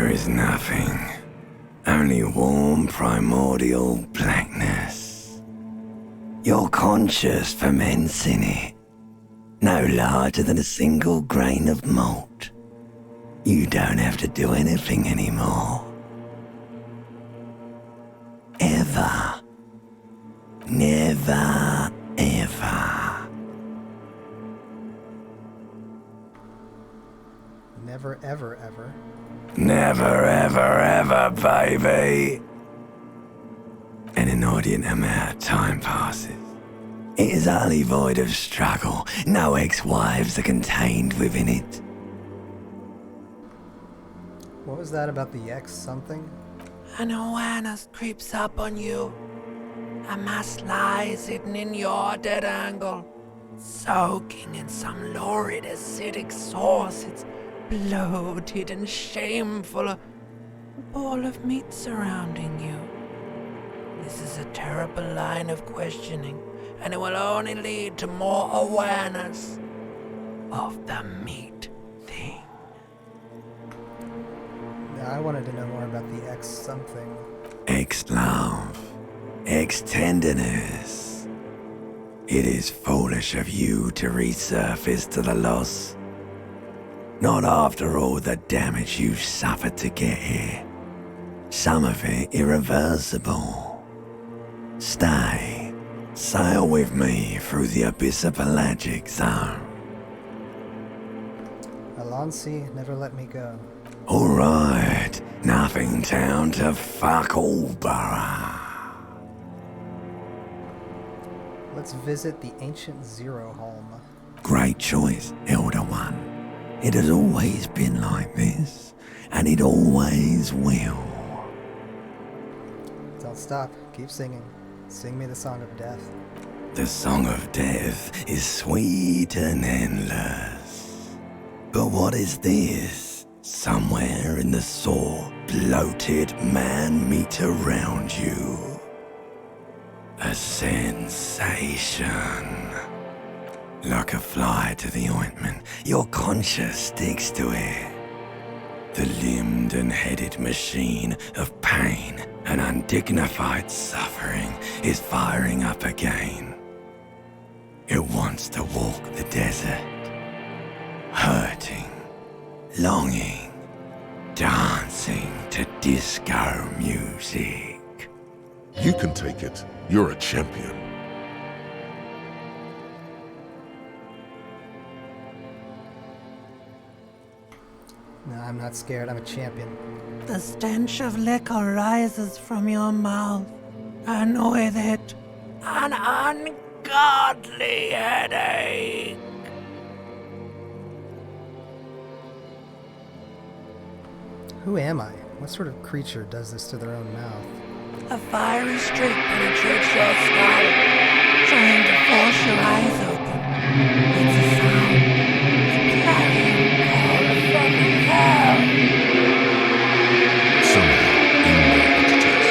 There is nothing. Only warm primordial blackness. You're conscious ferments in it. No larger than a single grain of malt. You don't have to do anything anymore. Ever. Never, ever. Never, ever, ever. Never, ever, ever, baby. An inordinate amount of time passes. It is utterly void of struggle. No ex-wives are contained within it. What was that about the X something? An awareness creeps up on you. A mass lies hidden in your dead angle, soaking in some lurid acidic source. It's bloated and shameful, a ball of meat surrounding you. This is a terrible line of questioning, and it will only lead to more awareness of the meat thing. Yeah, I wanted to know more about the X something. Ex-love. Ex-tenderness. It is foolish of you to resurface to the loss. Not after all the damage you've suffered to get here. Some of it irreversible. Stay. Sail with me through the abyssopelagic zone. Alonsi, never let me go. Alright. Nothing down to fuck all, borough. Let's visit the ancient Zero Home. Great choice, Elder One. It has always been like this, and it always will. Don't stop. Keep singing. Sing me the Song of Death. The Song of Death is sweet and endless. But what is this? Somewhere in the sore, bloated man-meat around you. A sensation. Like a fly to the ointment, your conscience sticks to it. The limbed and headed machine of pain and undignified suffering is firing up again. It wants to walk the desert, hurting, longing, dancing to disco music. You can take it. You're a champion. No, I'm not scared. I'm a champion. The stench of liquor rises from your mouth, and with it, an ungodly headache. Who am I? What sort of creature does this to their own mouth? A fiery streak penetrates your skull, trying to force your eyes open. It's a sound, a clarion call from hell. Somehow, in my entities,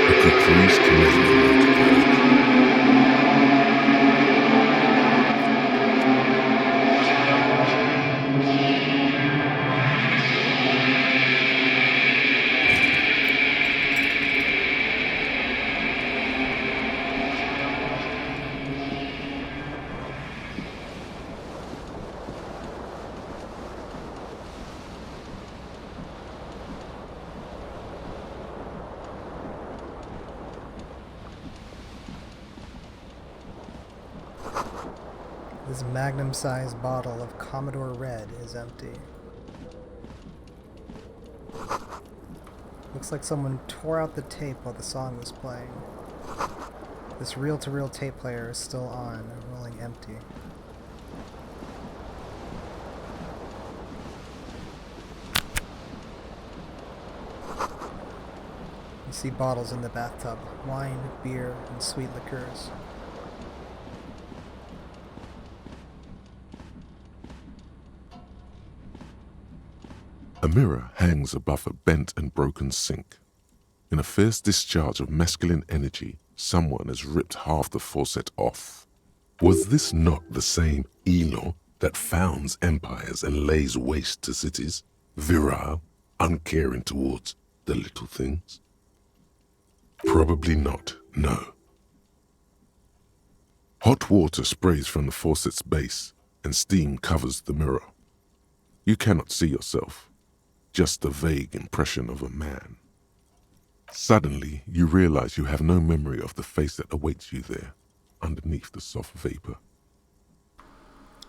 a caprice commitment. This magnum-sized bottle of Commodore Red is empty. Looks like someone tore out the tape while the song was playing. This reel-to-reel tape player is still on, rolling empty. You see bottles in the bathtub, wine, beer, and sweet liqueurs. A mirror hangs above a bent and broken sink. In a fierce discharge of masculine energy, someone has ripped half the faucet off. Was this not the same Elo that founds empires and lays waste to cities? Virile, uncaring towards the little things? Probably not, no. Hot water sprays from the faucet's base, and steam covers the mirror. You cannot see yourself, just a vague impression of a man. Suddenly, you realize you have no memory of the face that awaits you there, underneath the soft vapor.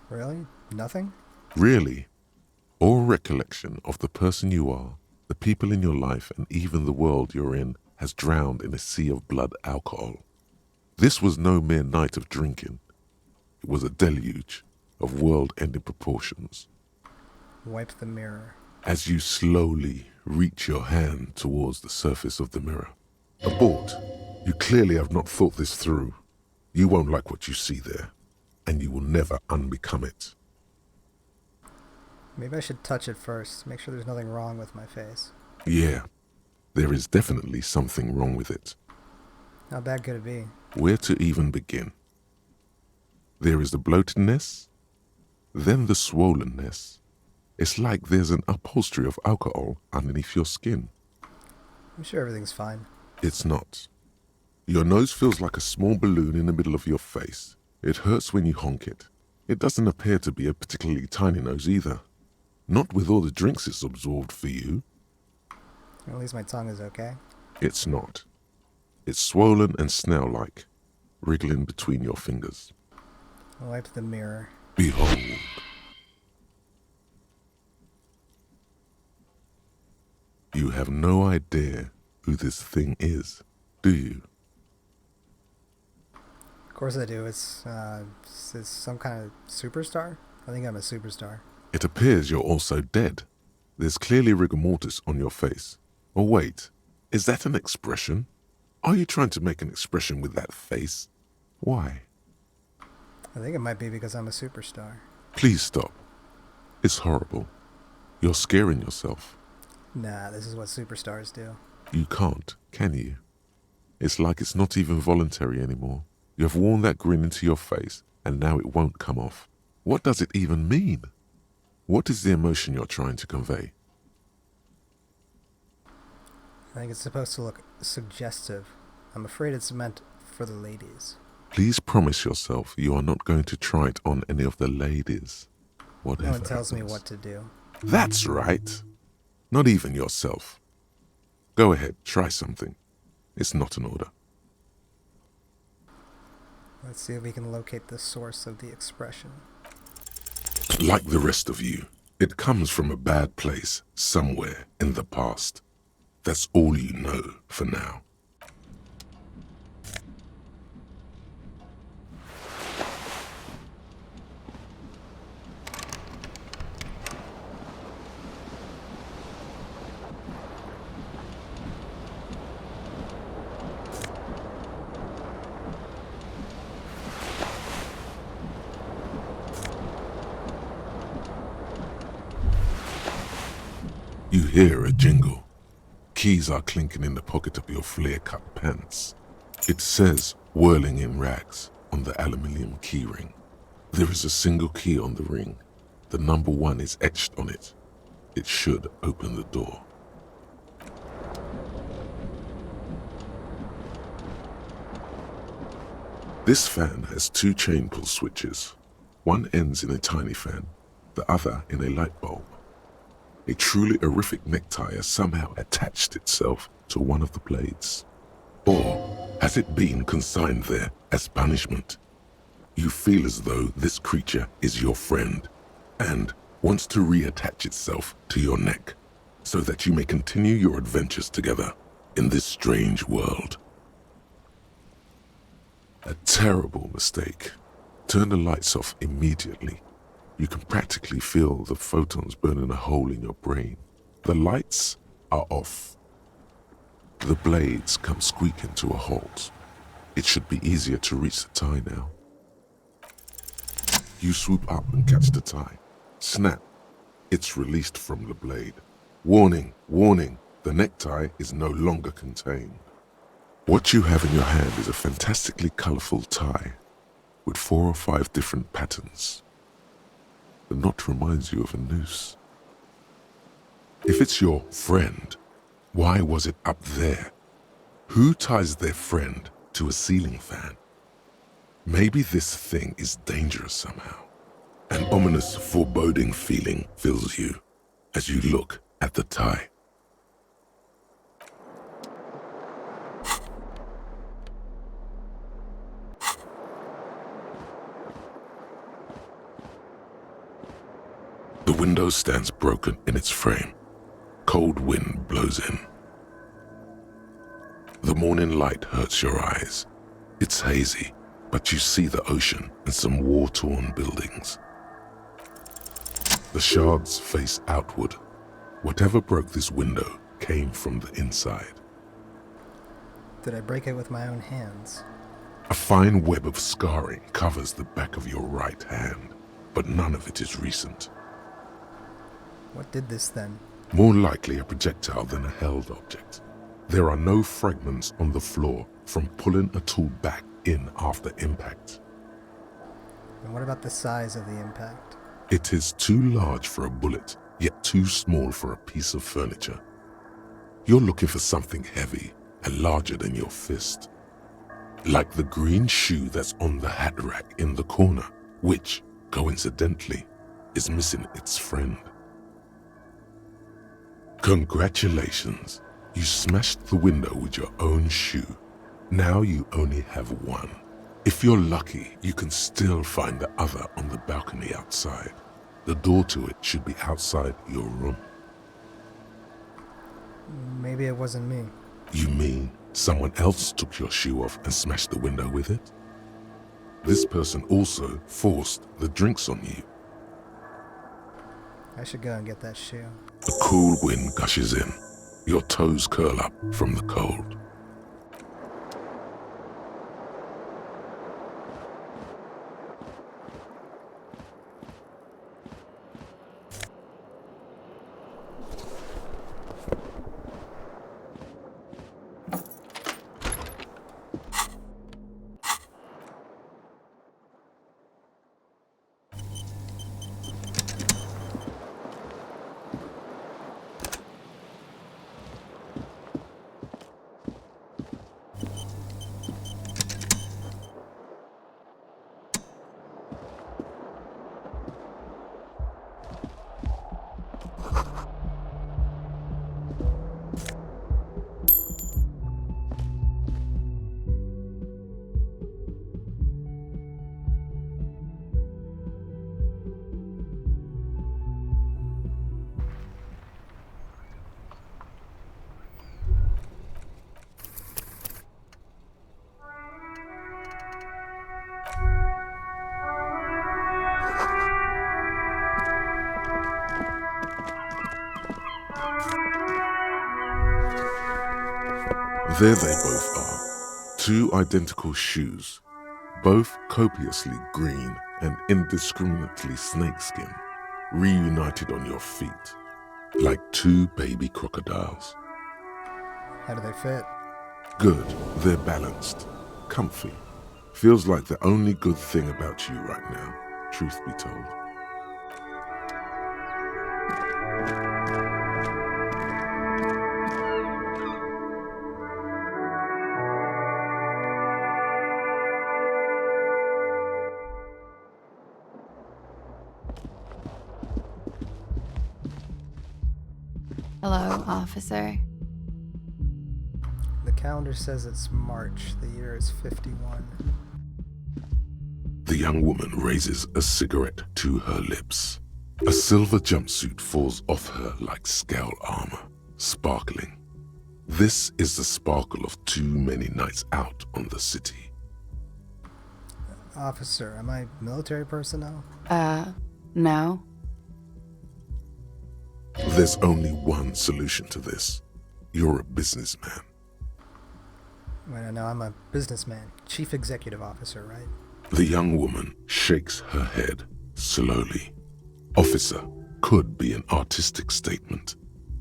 Really? Nothing? Really? All recollection of the person you are, the people in your life, and even the world you're in has drowned in a sea of blood alcohol. This was no mere night of drinking. It was a deluge of world-ending proportions. Wipe the mirror. As you slowly reach your hand towards the surface of the mirror. Abort. You clearly have not thought this through. You won't like what you see there, and you will never unbecome it. Maybe I should touch it first, make sure there's nothing wrong with my face. Yeah, there is definitely something wrong with it. How bad could it be? Where to even begin? There is the bloatedness, then the swollenness. It's like there's an upholstery of alcohol underneath your skin. I'm sure everything's fine. It's not. Your nose feels like a small balloon in the middle of your face. It hurts when you honk it. It doesn't appear to be a particularly tiny nose either. Not with all the drinks it's absorbed for you. At least my tongue is okay. It's not. It's swollen and snail-like, wriggling between your fingers. Wipe the mirror. Behold. You have no idea who this thing is, do you? Of course I do. It's some kind of superstar? I think I'm a superstar. It appears you're also dead. There's clearly rigor mortis on your face. Or wait, is that an expression? Are you trying to make an expression with that face? Why? I think it might be because I'm a superstar. Please stop. It's horrible. You're scaring yourself. Nah, this is what superstars do. You can't, can you? It's like it's not even voluntary anymore. You have worn that grin into your face, and now it won't come off. What does it even mean? What is the emotion you're trying to convey? I think it's supposed to look suggestive. I'm afraid it's meant for the ladies. Please promise yourself you are not going to try it on any of the ladies. Whatever No one tells me happens. what to do. That's right. Not even yourself. Go ahead, try something. It's not an order. Let's see if we can locate the source of the expression. Like the rest of you, it comes from a bad place somewhere in the past. That's all you know for now. You hear a jingle. Keys are clinking in the pocket of your flare-cut pants. It says, whirling in rags, on the aluminium key ring. There is a single key on the ring. The number 1 is etched on it. It should open the door. This fan has 2 chain pull switches. One ends in a tiny fan, the other in a light bulb. A truly horrific necktie has somehow attached itself to one of the blades. Or has it been consigned there as punishment? You feel as though this creature is your friend and wants to reattach itself to your neck so that you may continue your adventures together in this strange world. A terrible mistake. Turn the lights off immediately. You can practically feel the photons burning a hole in your brain. The lights are off. The blades come squeaking to a halt. It should be easier to reach the tie now. You swoop up and catch the tie. Snap. It's released from the blade. Warning, warning, the necktie is no longer contained. What you have in your hand is a fantastically colorful tie with 4 or 5 different patterns. The knot reminds you of a noose. If it's your friend, why was it up there? Who ties their friend to a ceiling fan? Maybe this thing is dangerous somehow. An ominous, foreboding feeling fills you as you look at the tie. The window stands broken in its frame. Cold wind blows in. The morning light hurts your eyes. It's hazy, but you see the ocean and some war-torn buildings. The shards face outward. Whatever broke this window came from the inside. Did I break it with my own hands? A fine web of scarring covers the back of your right hand, but none of it is recent. What did this then? More likely a projectile than a held object. There are no fragments on the floor from pulling a tool back in after impact. And what about the size of the impact? It is too large for a bullet, yet too small for a piece of furniture. You're looking for something heavy and larger than your fist. Like the green shoe that's on the hat rack in the corner, which, coincidentally, is missing its friend. Congratulations, you smashed the window with your own shoe. Now you only have one. If you're lucky, you can still find the other on the balcony outside. The door to it should be outside your room. Maybe it wasn't me. You mean someone else took your shoe off and smashed the window with it? This person also forced the drinks on you. I should go and get that shoe. A cool wind gushes in. Your toes curl up from the cold. There they both are, two identical shoes, both copiously green and indiscriminately snakeskin, reunited on your feet, like two baby crocodiles. How do they fit? Good, they're balanced, comfy. Feels like the only good thing about you right now, truth be told. Hello, officer. The calendar says it's March. The year is 51. The young woman raises a cigarette to her lips. A silver jumpsuit falls off her like scale armor, sparkling. This is the sparkle of too many nights out on the city. Officer, am I military personnel? No. There's only one solution to this. You're a businessman. Wait, no, I'm a businessman. Chief executive officer, right? The young woman shakes her head slowly. Officer could be an artistic statement.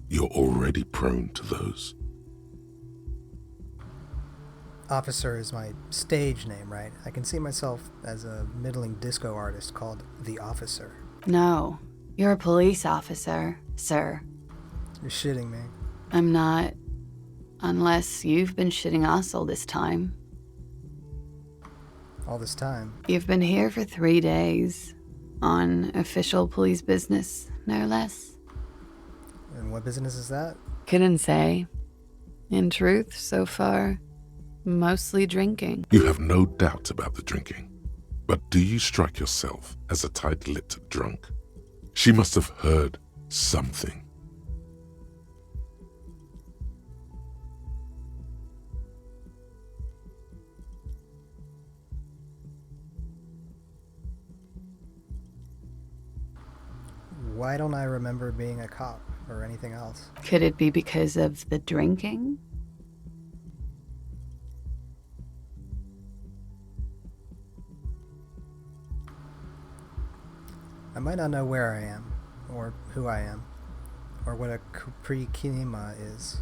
You're already prone to those. Officer is my stage name, right? I can see myself as a middling disco artist called The Officer. No. You're a police officer, sir. You're shitting me. I'm not. Unless you've been shitting us all this time. All this time. You've been here for 3 days. On official police business, no less. And what business is that? Couldn't say. In truth, so far, mostly drinking. You have no doubt about the drinking. But do you strike yourself as a tight-lipped drunk? She must have heard something. Why don't I remember being a cop or anything else? Could it be because of the drinking? I might not know where I am, or who I am, or what a kinema is.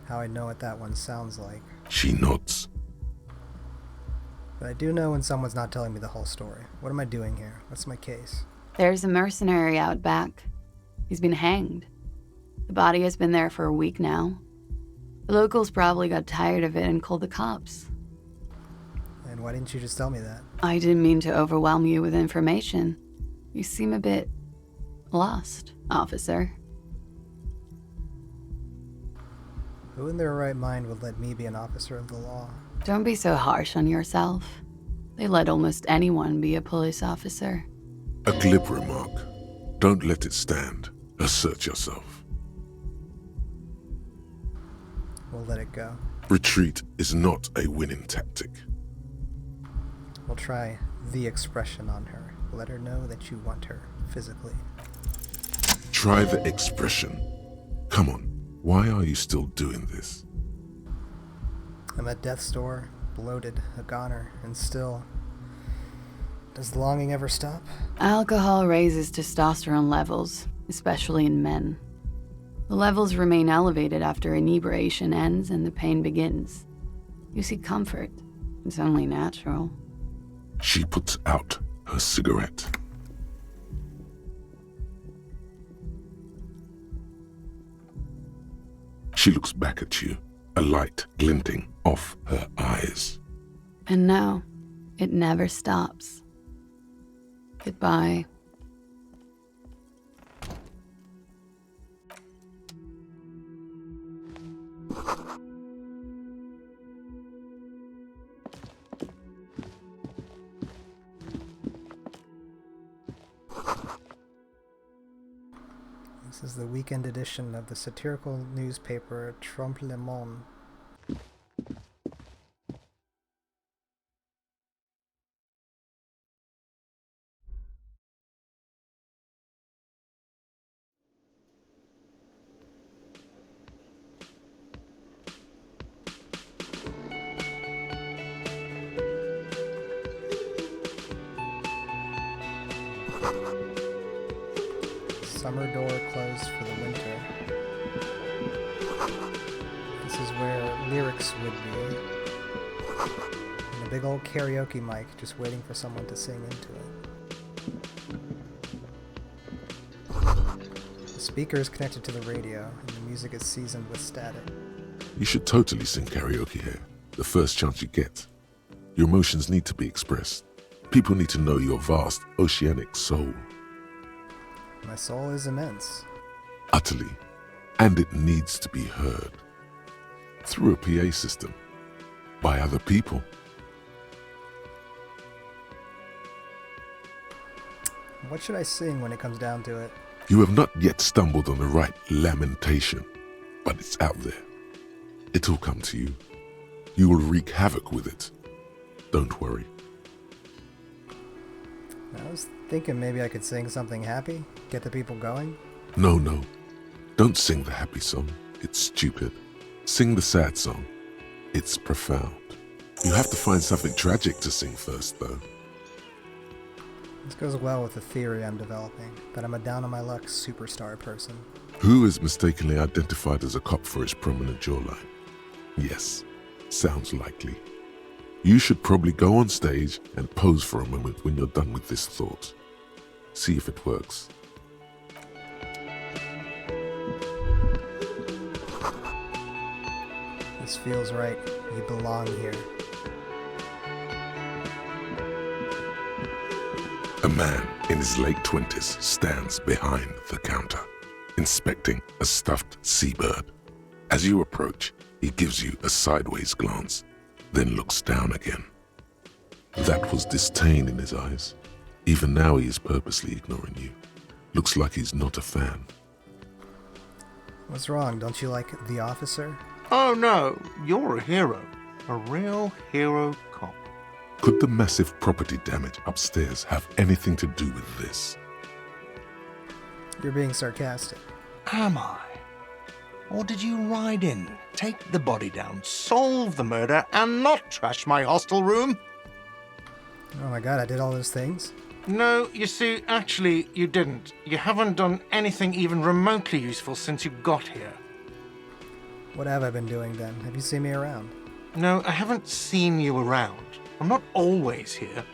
How I know what that one sounds like. She nods. But I do know when someone's not telling me the whole story. What am I doing here? What's my case? There's a mercenary out back. He's been hanged. The body has been there for a week now. The locals probably got tired of it and called the cops. And why didn't you just tell me that? I didn't mean to overwhelm you with information. You seem a bit lost, officer. Who in their right mind would let me be an officer of the law? Don't be so harsh on yourself. They let almost anyone be a police officer. A glib remark. Don't let it stand. Assert yourself. We'll let it go. Retreat is not a winning tactic. We'll try the expression on her. Let her know that you want her, physically. Try the expression. Come on, why are you still doing this? I'm at death's door, bloated, a goner, and still... Does the longing ever stop? Alcohol raises testosterone levels, especially in men. The levels remain elevated after inebriation ends and the pain begins. You seek comfort. It's only natural. She puts out her cigarette. She looks back at you, a light glinting off her eyes. And now, it never stops. Goodbye. This is the weekend edition of the satirical newspaper Trompe le Monde. Summer door closed for the winter. This is where lyrics would be. And a big old karaoke mic just waiting for someone to sing into it. The speaker is connected to the radio, and the music is seasoned with static. You should totally sing karaoke here, the first chance you get. Your emotions need to be expressed. People need to know your vast, oceanic soul. My soul is immense. Utterly. And it needs to be heard. Through a PA system. By other people. What should I sing when it comes down to it? You have not yet stumbled on the right lamentation, but it's out there. It'll come to you. You will wreak havoc with it. Don't worry. I was thinking maybe I could sing something happy, get the people going. No. Don't sing the happy song. It's stupid. Sing the sad song. It's profound. You have to find something tragic to sing first, though. This goes well with the theory I'm developing, that I'm a down-on-my-luck superstar person. Who is mistakenly identified as a cop for his prominent jawline? Yes, sounds likely. You should probably go on stage and pose for a moment when you're done with this thought. See if it works. This feels right. You belong here. A man in his late 20s stands behind the counter, inspecting a stuffed seabird. As you approach, he gives you a sideways glance, then looks down again. That was disdain in his eyes. Even now he is purposely ignoring you. Looks like he's not a fan. What's wrong? Don't you like The Officer? Oh no, you're a hero. A real hero cop. Could the massive property damage upstairs have anything to do with this? You're being sarcastic. Am I? Or did you ride in, take the body down, solve the murder, and not trash my hostel room? Oh my god, I did all those things? No, you see, actually, you didn't. You haven't done anything even remotely useful since you got here. What have I been doing then? Have you seen me around? No, I haven't seen you around. I'm not always here.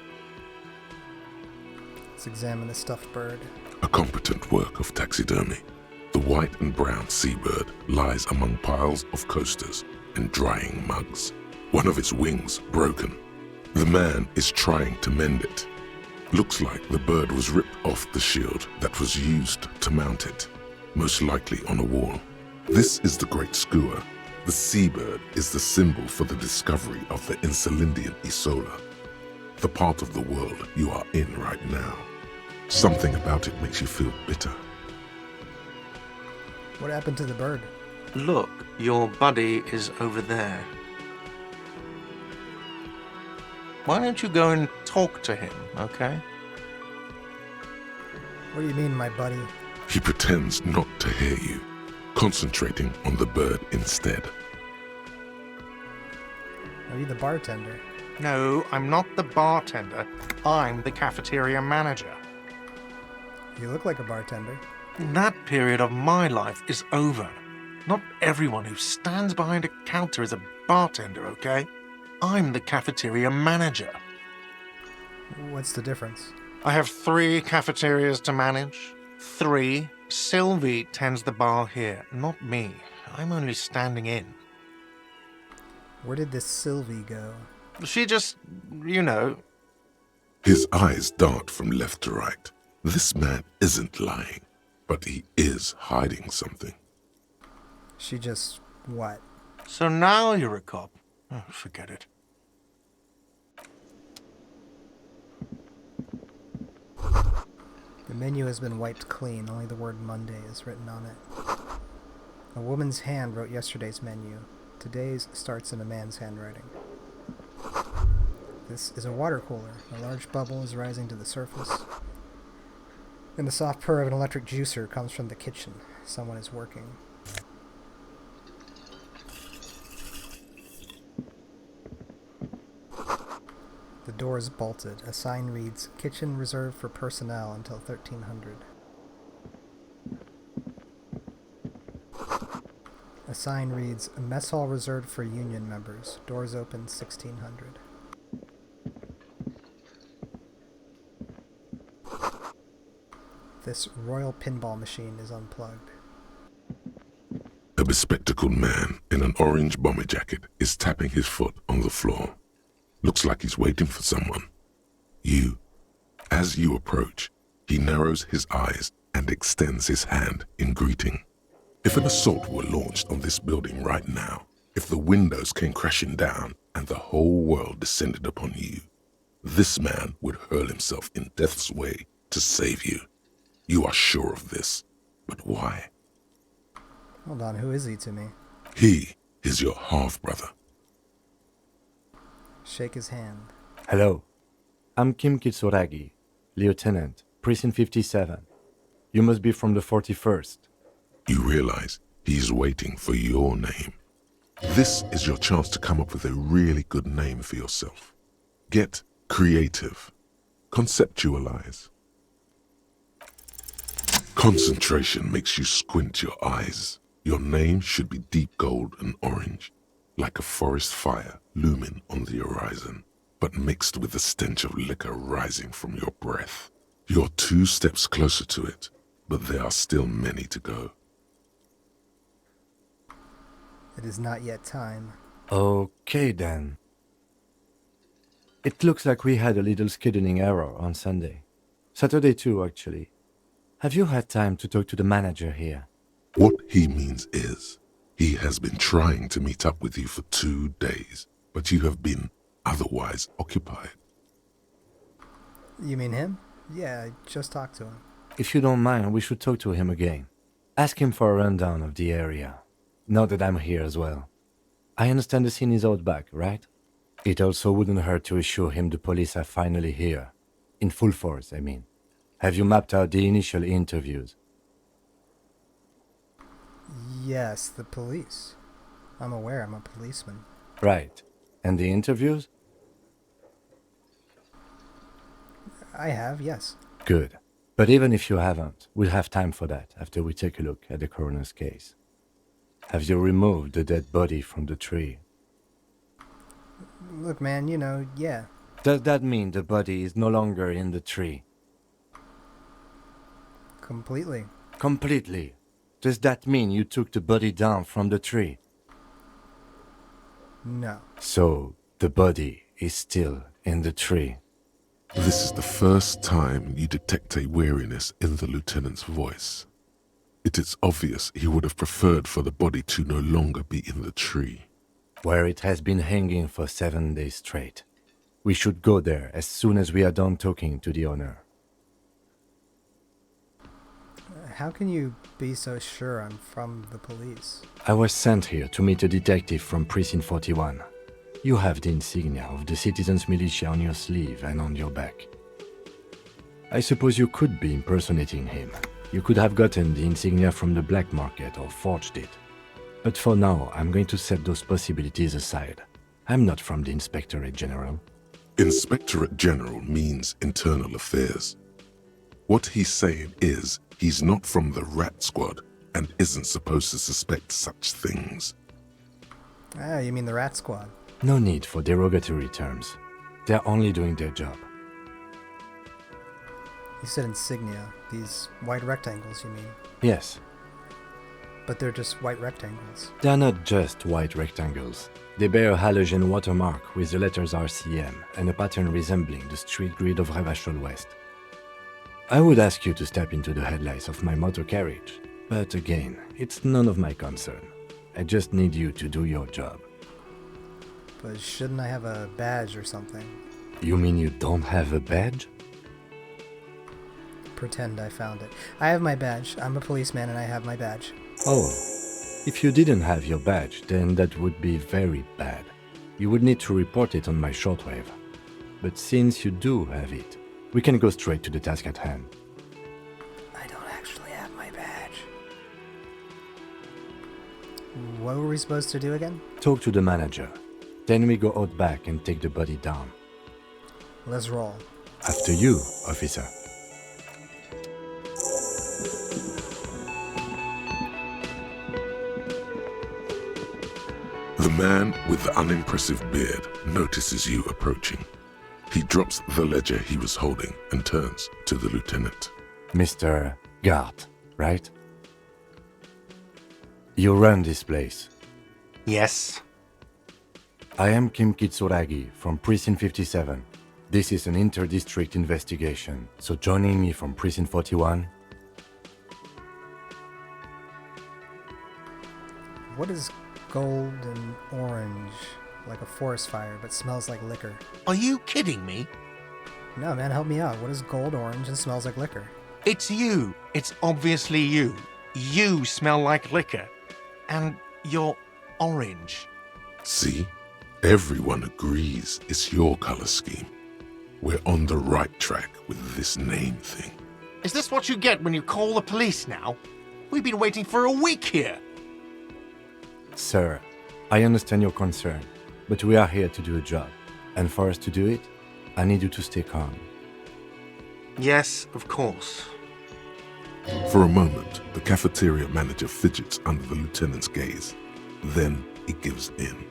Let's examine the stuffed bird. A competent work of taxidermy. The white and brown seabird lies among piles of coasters and drying mugs. One of its wings broken. The man is trying to mend it. Looks like the bird was ripped off the shield that was used to mount it, most likely on a wall. This is the Great Skua. The seabird is the symbol for the discovery of the Insulindian Isola, the part of the world you are in right now. Something about it makes you feel bitter. What happened to the bird? Look, your buddy is over there. Why don't you go and talk to him, okay? What do you mean, my buddy? He pretends not to hear you, concentrating on the bird instead. Are you the bartender? No, I'm not the bartender. I'm the cafeteria manager. You look like a bartender. That period of my life is over. Not everyone who stands behind a counter is a bartender, okay? I'm the cafeteria manager. What's the difference? I have 3 cafeterias to manage. 3. Sylvie tends the bar here, not me. I'm only standing in. Where did this Sylvie go? She just, you know. His eyes dart from left to right. This man isn't lying, but he is hiding something. She just... what? So now you're a cop. Oh, forget it. The menu has been wiped clean, only the word Monday is written on it. A woman's hand wrote yesterday's menu. Today's starts in a man's handwriting. This is a water cooler. A large bubble is rising to the surface. And the soft purr of an electric juicer comes from the kitchen. Someone is working. The door is bolted. A sign reads, "Kitchen reserved for personnel until 1300. A sign reads, "Mess hall reserved for union members. Doors open 1600. This royal pinball machine is unplugged. A bespectacled man in an orange bomber jacket is tapping his foot on the floor. Looks like he's waiting for someone. You. As you approach, he narrows his eyes and extends his hand in greeting. If an assault were launched on this building right now, if the windows came crashing down and the whole world descended upon you, this man would hurl himself in death's way to save you. You are sure of this, but why? Hold on, who is he to me? He is your half-brother. Shake his hand. Hello, I'm Kim Kitsuragi, Lieutenant, Precinct 57. You must be from the 41st. You realize he is waiting for your name. This is your chance to come up with a really good name for yourself. Get creative. Conceptualize. Concentration makes you squint your eyes. Your name should be deep gold and orange, like a forest fire looming on the horizon, but mixed with the stench of liquor rising from your breath. You're 2 steps closer to it, but there are still many to go. It is not yet time. Okay then. It looks like we had a little scheduling error on Sunday. Saturday too, actually. Have you had time to talk to the manager here? What he means is, he has been trying to meet up with you for 2 days, but you have been otherwise occupied. You mean him? Yeah, I just talked to him. If you don't mind, we should talk to him again. Ask him for a rundown of the area. Now that I'm here as well. I understand the scene is out back, right? It also wouldn't hurt to assure him the police are finally here. In full force, I mean. Have you mapped out the initial interviews? Yes, the police. I'm aware I'm a policeman. Right. And the interviews? I have, yes. Good. But even if you haven't, we'll have time for that after we take a look at the coroner's case. Have you removed the dead body from the tree? Look, man, yeah. Does that mean the body is no longer in the tree? Completely. Completely. Does that mean you took the body down from the tree? No. So, the body is still in the tree. This is the first time you detect a weariness in the lieutenant's voice. It is obvious he would have preferred for the body to no longer be in the tree. Where it has been hanging for 7 days straight. We should go there as soon as we are done talking to the owner. How can you be so sure I'm from the police? I was sent here to meet a detective from Precinct 41. You have the insignia of the citizens' militia on your sleeve and on your back. I suppose you could be impersonating him. You could have gotten the insignia from the black market or forged it. But for now, I'm going to set those possibilities aside. I'm not from the Inspectorate General. Inspectorate General means internal affairs. What he's saying is, he's not from the Rat Squad and isn't supposed to suspect such things. Ah, you mean the Rat Squad? No need for derogatory terms. They're only doing their job. You said insignia. These white rectangles, you mean? Yes, But they're just white rectangles. they're not just white rectangles. They bear a halogen watermark with the letters RCM and a pattern resembling the street grid of Revachol West. I would ask you to step into the headlights of my motor carriage, but again, it's none of my concern. I just need you to do your job. But shouldn't I have a badge or something? You mean you don't have a badge? Pretend I found it. I have my badge. I'm a policeman and I have my badge. Oh, if you didn't have your badge, then that would be very bad. You would need to report it on my shortwave. But since you do have it, we can go straight to the task at hand. I don't actually have my badge. What were we supposed to do again? Talk to the manager. Then we go out back and take the body down. Let's roll. After you, officer. The man with the unimpressive beard notices you approaching. He drops the ledger he was holding and turns to the lieutenant. Mr. Gart, right? You run this place. Yes. I am Kim Kitsuragi from Precinct 57. This is an inter-district investigation, so joining me from Precinct 41... What is gold and orange? Like a forest fire, but smells like liquor. Are you kidding me? No, man, help me out. What is gold, orange, and smells like liquor? It's you. It's obviously you. You smell like liquor. And you're orange. See? Everyone agrees it's your color scheme. We're on the right track with this name thing. Is this what you get when you call the police now? We've been waiting for a week here. Sir, I understand your concern, but we are here to do a job. And for us to do it, I need you to stay calm. Yes, of course. For a moment, the cafeteria manager fidgets under the lieutenant's gaze. Then he gives in.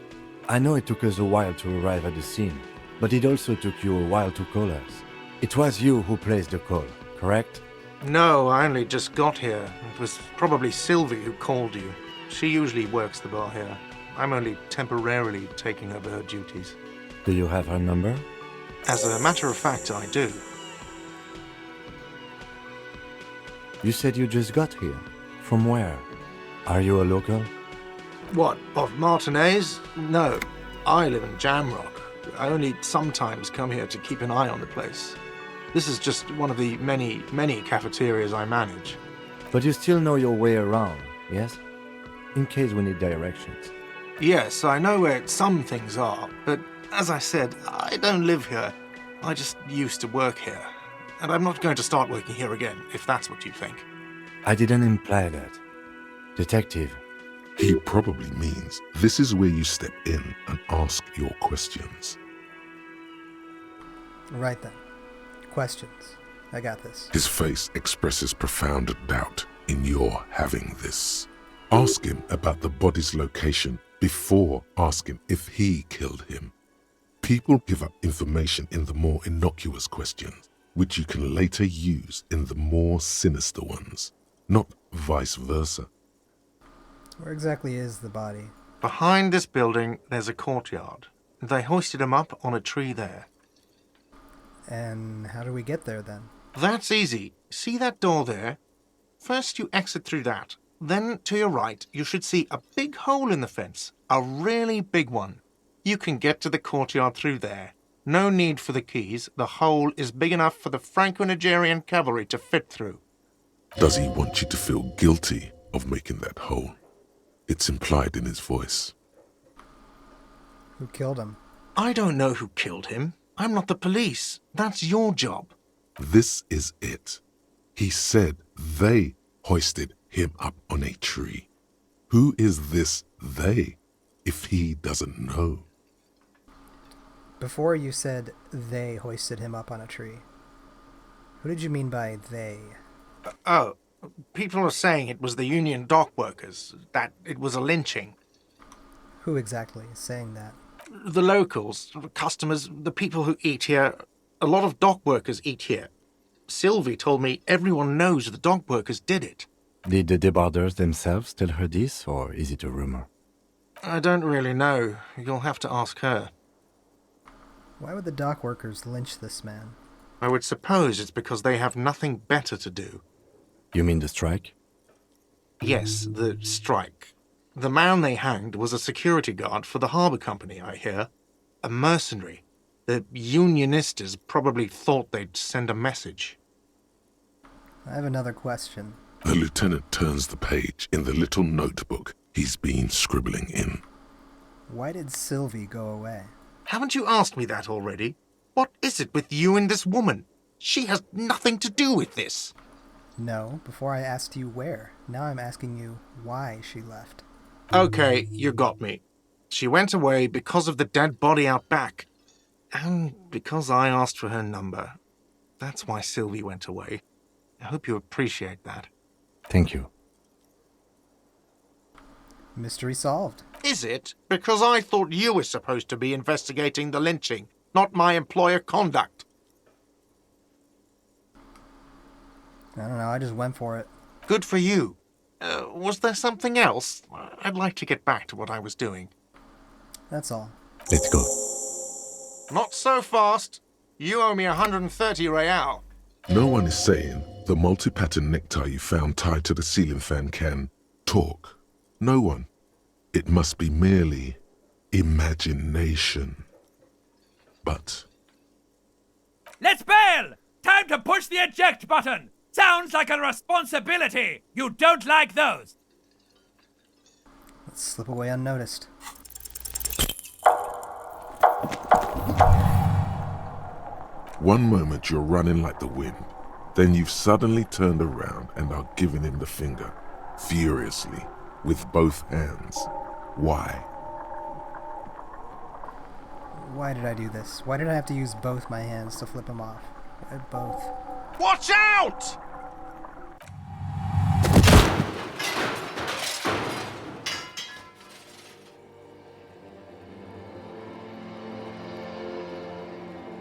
I know it took us a while to arrive at the scene, but it also took you a while to call us. It was you who placed the call, correct? No, I only just got here. It was probably Sylvie who called you. She usually works the bar here. I'm only temporarily taking over her duties. Do you have her number? As a matter of fact, I do. You said you just got here. From where? Are you a local? What, of Martinez? No, I live in Jamrock. I only sometimes come here to keep an eye on the place. This is just one of the many, many cafeterias I manage. But you still know your way around, yes? In case we need directions. Yes, I know where some things are, but as I said, I don't live here. I just used to work here. And I'm not going to start working here again, if that's what you think. I didn't imply that. Detective, He probably means this is where you step in and ask your questions. Right then. Questions. I got this. His face expresses profound doubt in your having this. Ask him about the body's location before asking if he killed him. People give up information in the more innocuous questions, which you can later use in the more sinister ones, not vice versa. Where exactly is the body? Behind this building, there's a courtyard. They hoisted him up on a tree there. And how do we get there then? That's easy. See that door there? First you exit through that. Then to your right, you should see a big hole in the fence. A really big one. You can get to the courtyard through there. No need for the keys. The hole is big enough for the Franco-Nigerian cavalry to fit through. Does he want you to feel guilty of making that hole? It's implied in his voice. Who killed him? I don't know who killed him. I'm not the police. That's your job. This is it. He said they hoisted him up on a tree. Who is this they, if he doesn't know? Before you said they hoisted him up on a tree. Who did you mean by they? Oh, people are saying it was the union dock workers, that it was a lynching. Who exactly is saying that? The locals, the customers, the people who eat here. A lot of dock workers eat here. Sylvie told me everyone knows the dock workers did it. did the debarders themselves tell her this, or is it a rumor? I don't really know. You'll have to ask her. Why would the dock workers lynch this man? I would suppose it's because they have nothing better to do. You mean the strike? Yes, the strike. The man they hanged was a security guard for the harbour company, I hear. A mercenary. The unionistas probably thought they'd send a message. I have another question. The lieutenant turns the page in the little notebook he's been scribbling in. Why did Sylvie go away? Haven't you asked me that already? What is it with you and this woman? She has nothing to do with this. No, before I asked you where. Now I'm asking you why she left. Okay, you got me. She went away because of the dead body out back. And because I asked for her number. That's why Sylvie went away. I hope you appreciate that. Thank you. Mystery solved. Is it? Because I thought you were supposed to be investigating the lynching, not my employer conduct. I don't know, I just went for it. Good for you. Was there something else? I'd like to get back to what I was doing. That's all. Let's go. Not so fast. You owe me 130 real. No one is saying the multi-pattern necktie you found tied to the ceiling fan can talk. No one. It must be merely imagination. But Let's bail! Time to push the eject button! Sounds like a responsibility! You don't like those! Let's slip away unnoticed. one moment you're running like the wind, then you've suddenly turned around and are giving him the finger, furiously, with both hands. Why? Why did I do this? Why did I have to use both my hands to flip him off? Both. Watch out!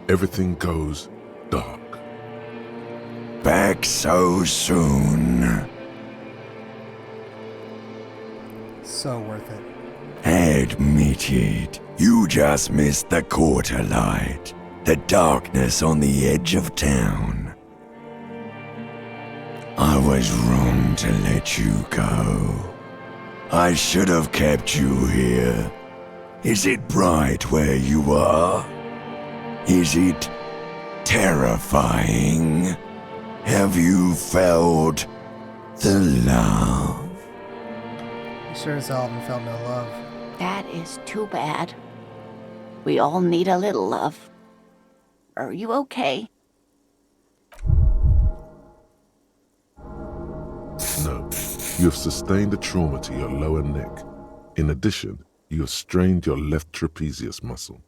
Everything goes dark. Back so soon. So worth it. Admit it, you just missed the quarter light, the darkness on the edge of town. I was wrong to let you go. I should have kept you here. Is it bright where you are? Is it terrifying? Have you felt the love? You sure as hell haven't felt no love. That is too bad. We all need a little love. Are you okay? No, you have sustained a trauma to your lower neck. In addition, you have strained your left trapezius muscle.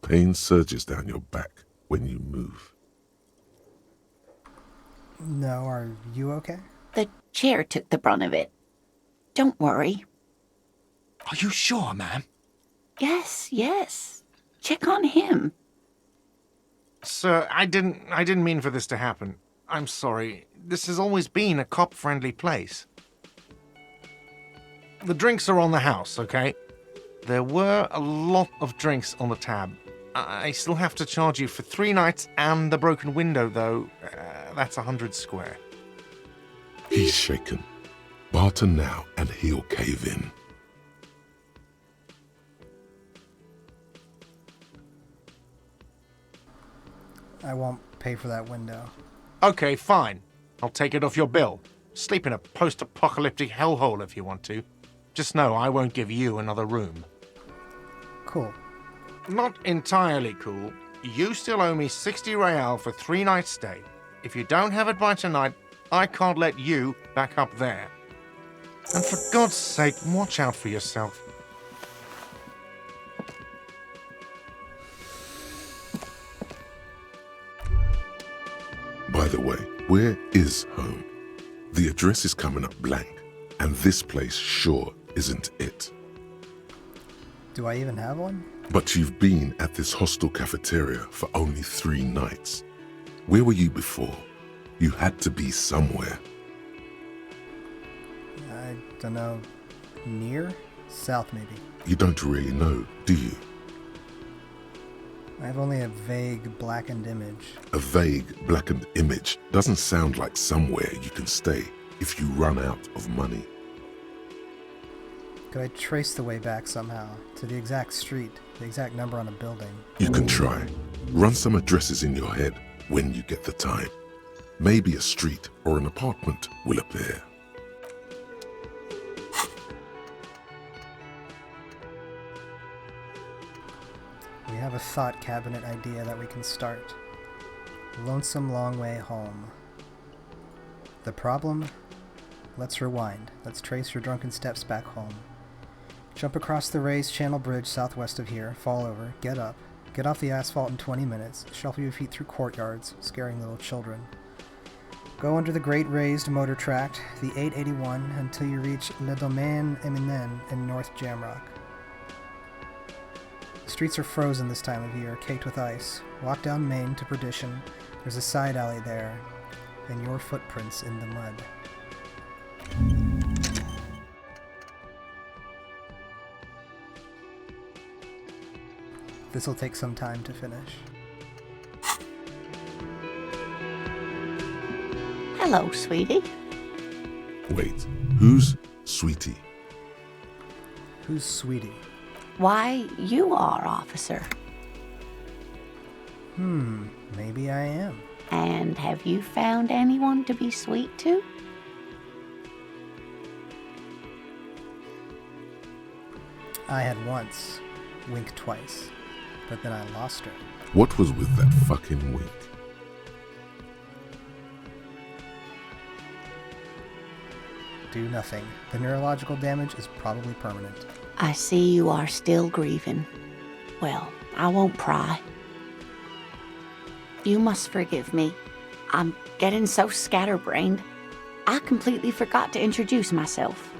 Pain surges down your back when you move. No, are you okay? The chair took the brunt of it. Don't worry. Are you sure, ma'am? Yes. Check on him. Sir, I didn't mean for this to happen. I'm sorry. This has always been a cop-friendly place. The drinks are on the house, okay? There were a lot of drinks on the tab. I still have to charge you for 3 nights and the broken window, though. That's 100 square. He's shaken. Barter now and he'll cave in. I won't pay for that window. Okay, fine. I'll take it off your bill. Sleep in a post-apocalyptic hellhole if you want to. Just know I won't give you another room. Cool. Not entirely cool. You still owe me 60 real for 3 nights stay. If you don't have it by tonight, I can't let you back up there. And for God's sake, watch out for yourself. By the way, where is home? The address is coming up blank, and this place sure isn't it. Do I even have one? But you've been at this hostel cafeteria for only 3 nights. Where were you before? You had to be somewhere. I don't know. Near? South, maybe. You don't really know, do you? I have only a vague blackened image. A vague, blackened image doesn't sound like somewhere you can stay if you run out of money. Could I trace the way back somehow? To the exact street, the exact number on a building? You can try. Run some addresses in your head when you get the time. Maybe a street or an apartment will appear. We have a thought cabinet idea that we can start. Lonesome long way home. The problem? Let's rewind. Let's trace your drunken steps back home. Jump across the raised channel bridge southwest of here, fall over, get up, get off the asphalt in 20 minutes, shuffle your feet through courtyards, scaring little children. Go under the great raised motor tract, the 881, until you reach Le Domaine Eminen in North Jamrock. The streets are frozen this time of year, caked with ice. Walk down Main to Perdition. There's a side alley there, and your footprints in the mud. This'll take some time to finish. Hello, sweetie. Wait, who's Sweetie? Who's Sweetie? Why, you are, officer. Maybe I am. And have you found anyone to be sweet to? I had once. Wink twice. But then I lost her. What was with that fucking wink? Do nothing. The neurological damage is probably permanent. I see you are still grieving. Well, I won't pry. You must forgive me. I'm getting so scatterbrained. I completely forgot to introduce myself.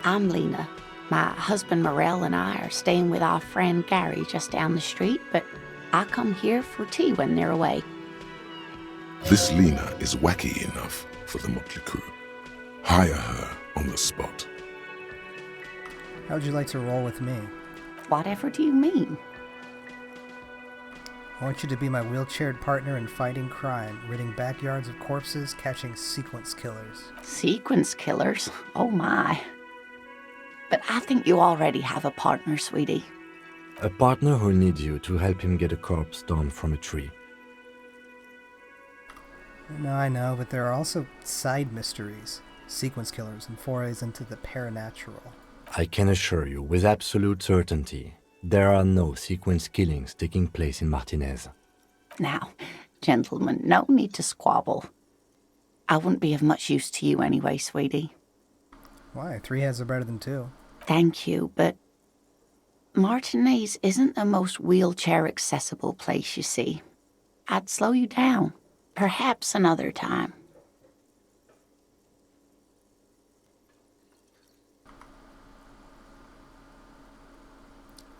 I'm Lena. My husband Morel and I are staying with our friend Gary just down the street, but I come here for tea when they're away. This Lena is wacky enough for the motley crew. Hire her on the spot. How would you like to roll with me? Whatever do you mean? I want you to be my wheelchaired partner in fighting crime, ridding backyards of corpses, catching sequence killers. Sequence killers? Oh my. But I think you already have a partner, sweetie. A partner who needs you to help him get a corpse down from a tree. No, I know, but there are also side mysteries, sequence killers, and forays into the paranatural. I can assure you with absolute certainty, there are no sequence killings taking place in Martinez. Now, gentlemen, no need to squabble. I wouldn't be of much use to you anyway, sweetie. Why? 3 heads are better than 2. Thank you, but Martinez isn't the most wheelchair-accessible place, you see. I'd slow you down. Perhaps another time.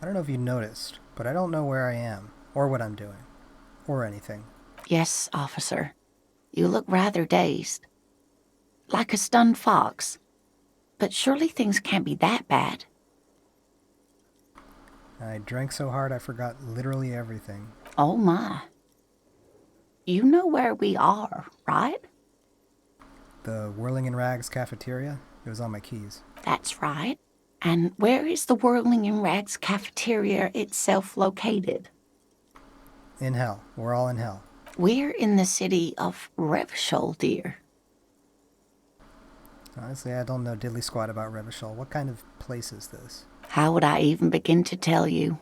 I don't know if you noticed, but I don't know where I am, or what I'm doing, or anything. Yes, officer. You look rather dazed. Like a stunned fox. But surely things can't be that bad. I drank so hard I forgot literally everything. Oh my. You know where we are, right? The Whirling in Rags cafeteria? It was on my keys. That's right. And where is the Whirling in Rags cafeteria itself located? In hell. We're all in hell. We're in the city of Revachol, dear. Honestly, I don't know diddly squat about Revachol. What kind of place is this? How would I even begin to tell you?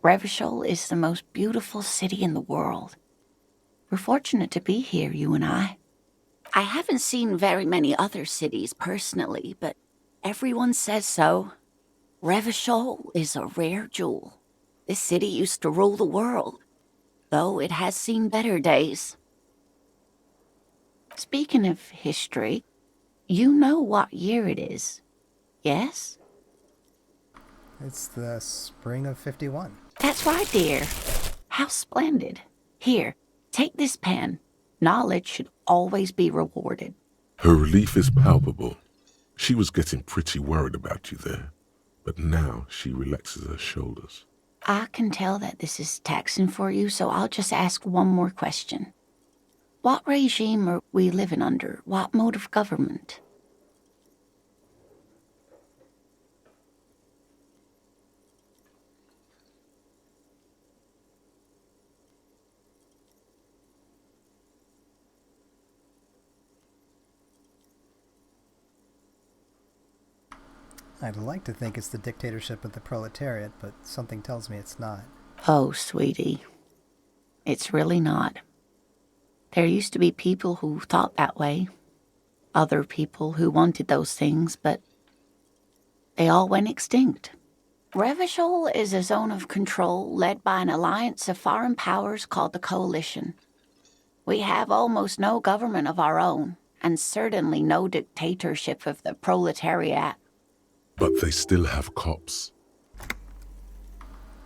Revachol is the most beautiful city in the world. We're fortunate to be here, you and I. I haven't seen very many other cities personally, but everyone says so. Revachol is a rare jewel. This city used to rule the world, though it has seen better days. Speaking of history, you know what year it is, yes? It's the spring of 51. That's right, dear. How splendid. Here, take this pen. Knowledge should always be rewarded. Her relief is palpable. She was getting pretty worried about you there, but now she relaxes her shoulders. I can tell that this is taxing for you, so I'll just ask one more question. What regime are we living under? What mode of government? I'd like to think it's the dictatorship of the proletariat, but something tells me it's not. Oh, sweetie. It's really not. There used to be people who thought that way. Other people who wanted those things, but they all went extinct. Revachol is a zone of control led by an alliance of foreign powers called the Coalition. We have almost no government of our own, and certainly no dictatorship of the proletariat. But they still have cops.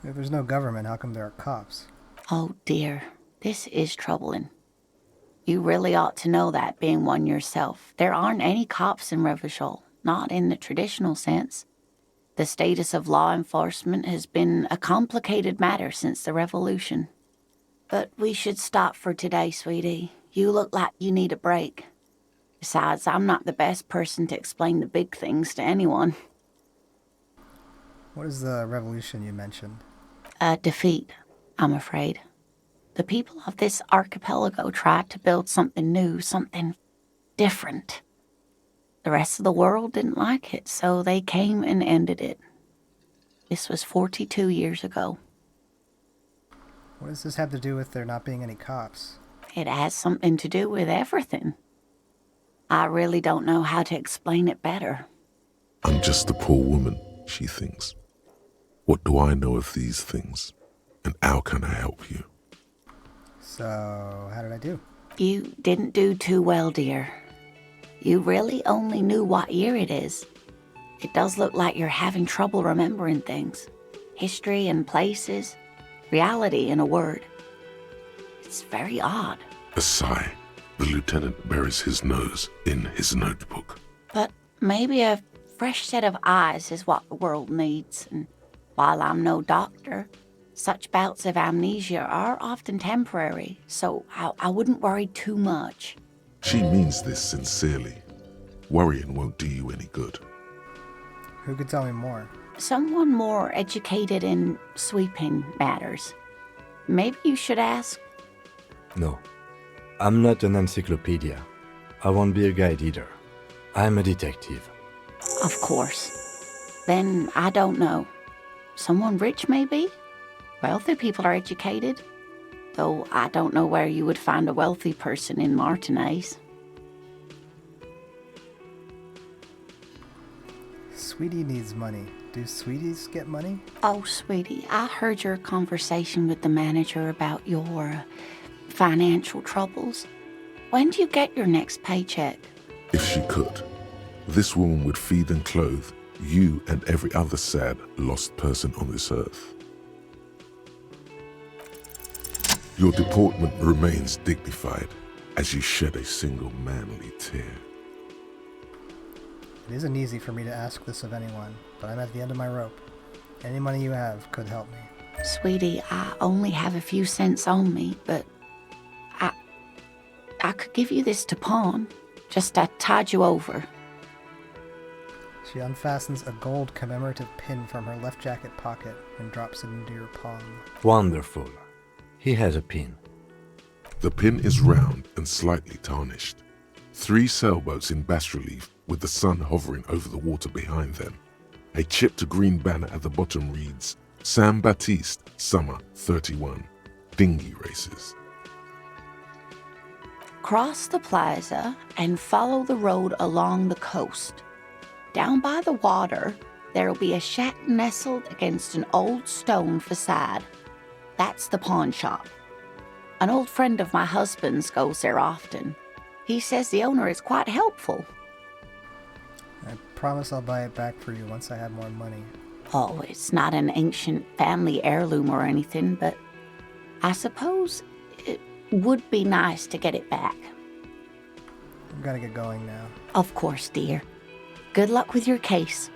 If there's no government, how come there are cops? Oh dear, this is troubling. You really ought to know that, being one yourself. There aren't any cops in Revachol, not in the traditional sense. The status of law enforcement has been a complicated matter since the revolution. But we should stop for today, sweetie. You look like you need a break. Besides, I'm not the best person to explain the big things to anyone. What is the revolution you mentioned? A defeat, I'm afraid. The people of this archipelago tried to build something new, something different. The rest of the world didn't like it, so they came and ended it. This was 42 years ago. What does this have to do with there not being any cops? It has something to do with everything. I really don't know how to explain it better. I'm just a poor woman, she thinks. What do I know of these things? And how can I help you? So, how did I do? You didn't do too well, dear. You really only knew what year it is. It does look like you're having trouble remembering things. History and places. Reality, in a word. It's very odd. A sigh. The lieutenant buries his nose in his notebook. But maybe a fresh set of eyes is what the world needs, and while I'm no doctor, such bouts of amnesia are often temporary, so I wouldn't worry too much. She means this sincerely. Worrying won't do you any good. Who could tell me more? Someone more educated in sweeping matters. Maybe you should ask. No, I'm not an encyclopedia. I won't be a guide either. I'm a detective. Of course. Then I don't know. Someone rich, maybe? Wealthy people are educated. Though I don't know where you would find a wealthy person in Martinez. Sweetie needs money. Do sweeties get money? Oh, sweetie, I heard your conversation with the manager about your financial troubles. When do you get your next paycheck? If she could, this woman would feed and clothe you and every other sad, lost person on this earth. Your deportment remains dignified as you shed a single manly tear. It isn't easy for me to ask this of anyone, but I'm at the end of my rope. Any money you have could help me. Sweetie, I only have a few cents on me, but I could give you this to pawn. Just to tide you over. She unfastens a gold commemorative pin from her left jacket pocket and drops it into your palm. Wonderful. He has a pin. The pin is round and slightly tarnished. 3 sailboats in bas-relief with the sun hovering over the water behind them. A chipped green banner at the bottom reads, San Baptiste, Summer 31, Dinghy Races. Cross the plaza and follow the road along the coast. Down by the water, there'll be a shack nestled against an old stone facade. That's the pawn shop. An old friend of my husband's goes there often. He says the owner is quite helpful. I promise I'll buy it back for you once I have more money. Oh, it's not an ancient family heirloom or anything, but I suppose it would be nice to get it back. I've got to get going now. Of course, dear. Good luck with your case.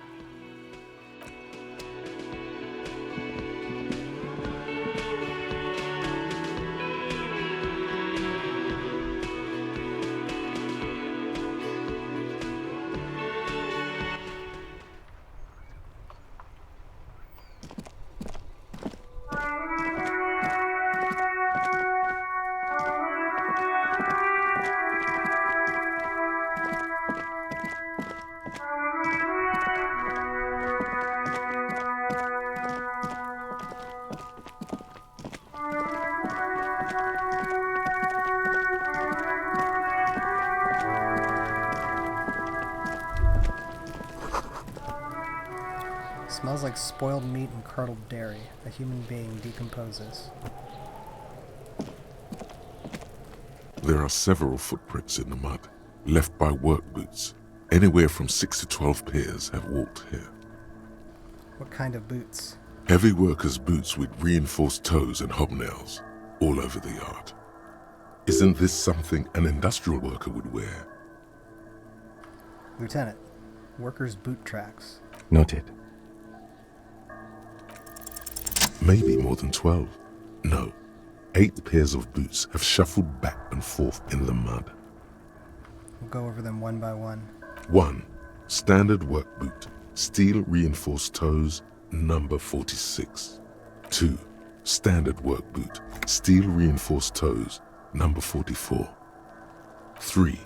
Smells like spoiled meat and curdled dairy. A human being decomposes. There are several footprints in the mud, left by work boots. Anywhere from 6 to 12 pairs have walked here. What kind of boots? Heavy workers' boots with reinforced toes and hobnails, all over the yard. Isn't this something an industrial worker would wear? Lieutenant, workers' boot tracks. Noted. Maybe more than 12. No, 8 pairs of boots have shuffled back and forth in the mud. We'll go over them one by one. 1. Standard work boot, steel reinforced toes, number 46. 2. Standard work boot, steel reinforced toes, number 44. 3.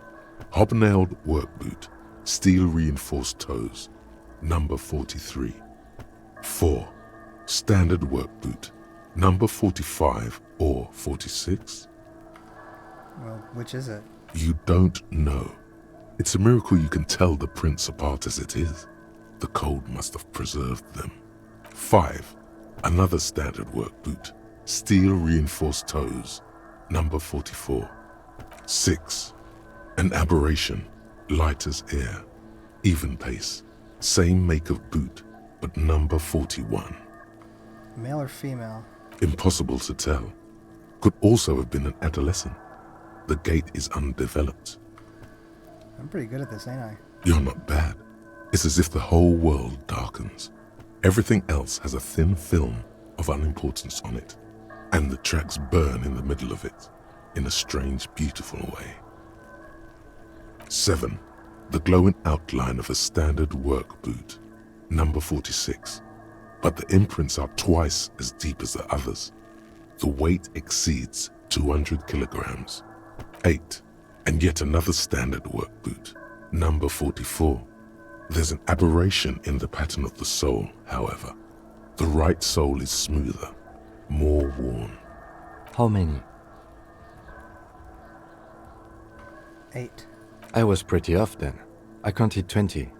Hobnailed work boot, steel reinforced toes, number 43. 4. Standard work boot, number 45 or 46? Well, which is it? You don't know. It's a miracle you can tell the prints apart as it is. The cold must have preserved them. 5. Another standard work boot, steel reinforced toes, number 44. 6. An aberration, light as air, even pace, same make of boot, but number 41. Male or female? Impossible to tell. Could also have been an adolescent. The gait is undeveloped. I'm pretty good at this, ain't I? You're not bad. It's as if the whole world darkens. Everything else has a thin film of unimportance on it, and the tracks burn in the middle of it, in a strange, beautiful way. 7. The glowing outline of a standard work boot, number 46, but the imprints are twice as deep as the others. The weight exceeds 200 kilograms. 8. And yet another standard work boot, number 44. There's an aberration in the pattern of the sole, however. The right sole is smoother, more worn. How many? 8. I was pretty off then. I counted 20.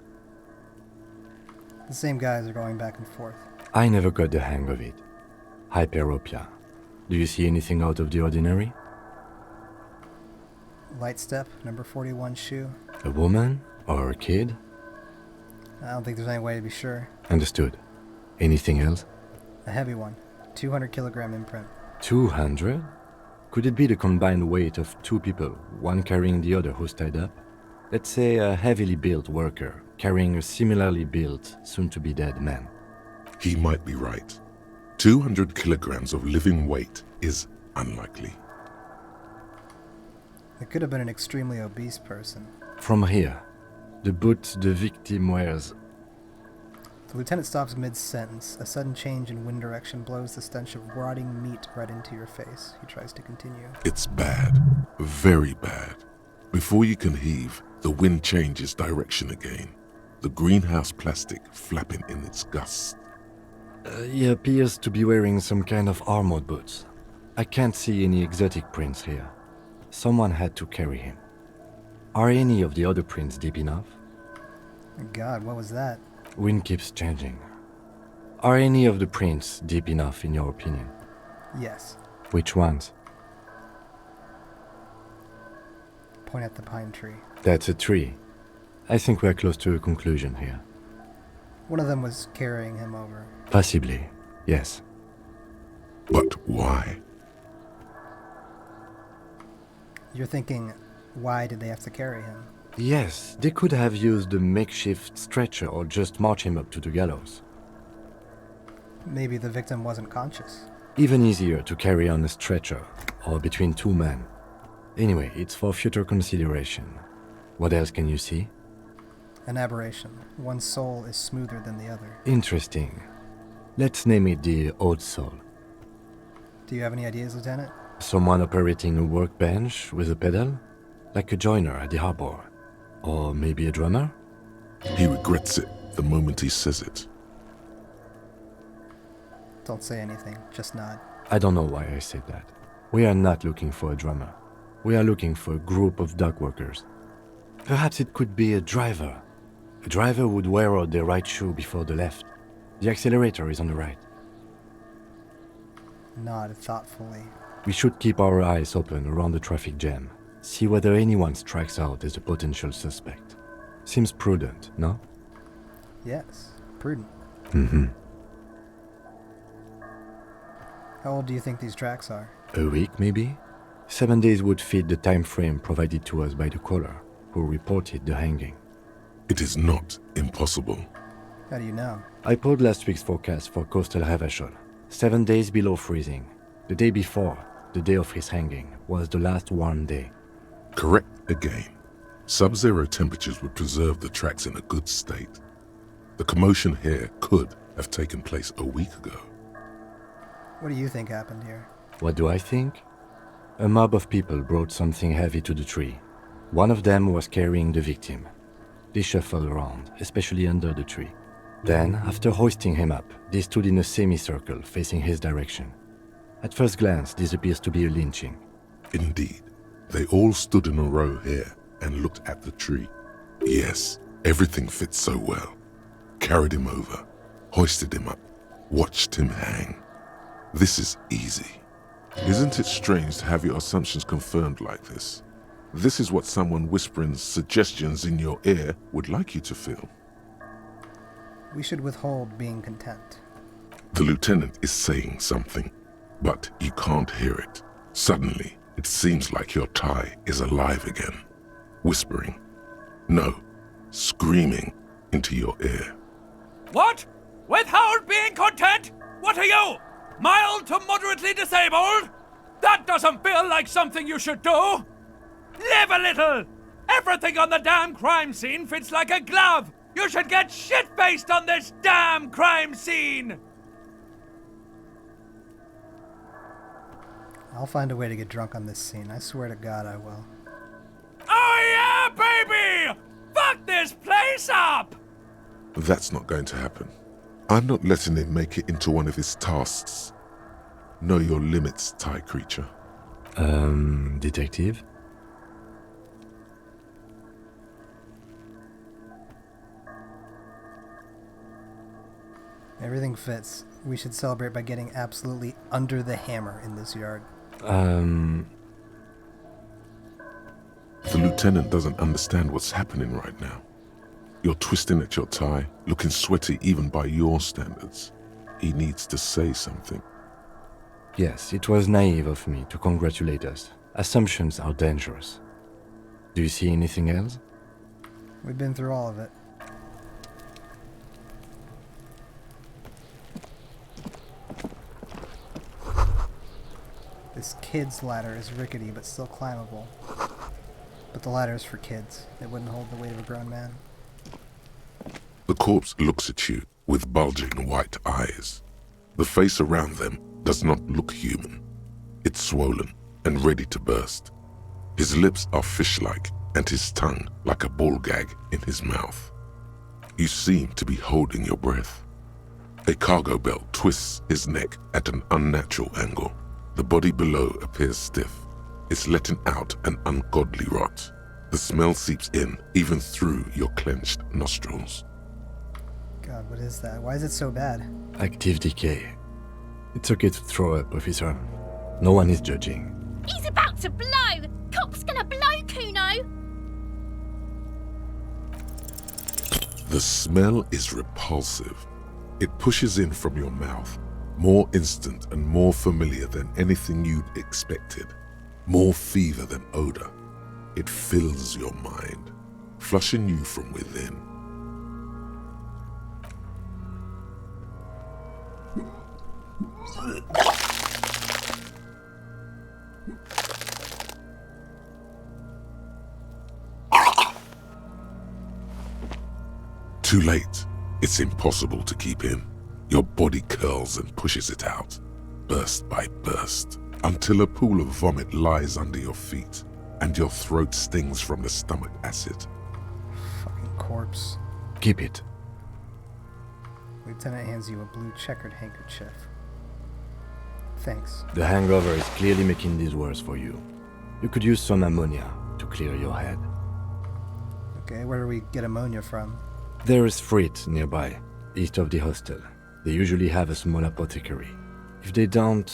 The same guys are going back and forth. I never got the hang of it. Hyperopia. Do you see anything out of the ordinary? Light step, number 41 shoe. A woman? Or a kid? I don't think there's any way to be sure. Understood. Anything else? A heavy one, 200 kilogram imprint. 200? Could it be the combined weight of two people, one carrying the other who's tied up? Let's say a heavily built worker carrying a similarly built, soon-to-be-dead man. He might be right. 200 kilograms of living weight is unlikely. It could have been an extremely obese person. From here, the boot the victim wears. The lieutenant stops mid-sentence. A sudden change in wind direction blows the stench of rotting meat right into your face. He tries to continue. It's bad, very bad. Before you can heave, the wind changes direction again, the greenhouse plastic flapping in its gusts. He appears to be wearing some kind of armored boots. I can't see any exotic prints here. Someone had to carry him. Are any of the other prints deep enough? God, what was that? Wind keeps changing. Are any of the prints deep enough in your opinion? Yes. Which ones? Point at the pine tree. That's a tree. I think we're close to a conclusion here. One of them was carrying him over. Possibly, yes. But why? You're thinking, why did they have to carry him? Yes, they could have used a makeshift stretcher or just march him up to the gallows. Maybe the victim wasn't conscious. Even easier to carry on a stretcher, or between two men. Anyway, it's for future consideration. What else can you see? An aberration. One sole is smoother than the other. Interesting. Let's name it the odd sole. Do you have any ideas, Lieutenant? Someone operating a workbench with a pedal? Like a joiner at the harbor. Or maybe a drummer? He regrets it the moment he says it. Don't say anything, just nod. I don't know why I said that. We are not looking for a drummer. We are looking for a group of dock workers. Perhaps it could be a driver. A driver would wear out their right shoe before the left. The accelerator is on the right. Nod thoughtfully. We should keep our eyes open around the traffic jam. See whether anyone strikes out as a potential suspect. Seems prudent, no? Yes, prudent. Mm-hmm. How old do you think these tracks are? A week, maybe? 7 days would fit the time frame provided to us by the caller, who reported the hanging. It is not impossible. How do you know? I pulled last week's forecast for coastal Havashol. 7 days below freezing. The day before, the day of his hanging, was the last warm day. Correct again. Sub-zero temperatures would preserve the tracks in a good state. The commotion here could have taken place a week ago. What do you think happened here? What do I think? A mob of people brought something heavy to the tree. One of them was carrying the victim. They shuffled around, especially under the tree. Then, after hoisting him up, they stood in a semicircle facing his direction. At first glance, this appears to be a lynching. Indeed. They all stood in a row here and looked at the tree. Yes, everything fits so well. Carried him over, hoisted him up, watched him hang. This is easy. Isn't it strange to have your assumptions confirmed like this? This is what someone whispering suggestions in your ear would like you to feel. We should withhold being content. The lieutenant is saying something, but you can't hear it. Suddenly, it seems like your tie is alive again. Whispering. No, screaming. into your ear. What? Withhold being content? What are you? Mild to moderately disabled? That doesn't feel like something you should do. Live a little. Everything on the damn crime scene fits like a glove. You should get shit-faced on this damn crime scene. I'll find a way to get drunk on this scene. I swear to God I will. Oh yeah, baby! Fuck this place up! That's not going to happen. I'm not letting him make it into one of his tasks. Know your limits, Thai creature. Detective? Everything fits. We should celebrate by getting absolutely under the hammer in this yard. The lieutenant doesn't understand what's happening right now. You're twisting at your tie, looking sweaty even by your standards. He needs to say something. Yes, it was naive of me to congratulate us. Assumptions are dangerous. Do you see anything else? We've been through all of it. This kid's ladder is rickety but still climbable. But the ladder is for kids. It wouldn't hold the weight of a grown man. The corpse looks at you with bulging white eyes. The face around them does not look human. It's swollen and ready to burst. His lips are fish-like and his tongue like a ball gag in his mouth. You seem to be holding your breath. A cargo belt twists his neck at an unnatural angle. The body below appears stiff. It's letting out an ungodly rot. The smell seeps in even through your clenched nostrils. God, what is that? Why is it so bad? Active decay. It's okay to throw up, officer. No one is judging. He's about to blow! Cop's gonna blow, Kuno! The smell is repulsive. It pushes in from your mouth, more instant and more familiar than anything you'd expected. More fever than odor. It fills your mind, flushing you from within. Too late. It's impossible to keep in. Your body curls and pushes it out, burst by burst, until a pool of vomit lies under your feet and your throat stings from the stomach acid. Fucking corpse. Keep it. Lieutenant hands you a blue checkered handkerchief. Thanks. The hangover is clearly making this worse for you. You could use some ammonia to clear your head. Okay, where do we get ammonia from? There is Frit nearby, east of the hostel. They usually have a small apothecary. If they don't...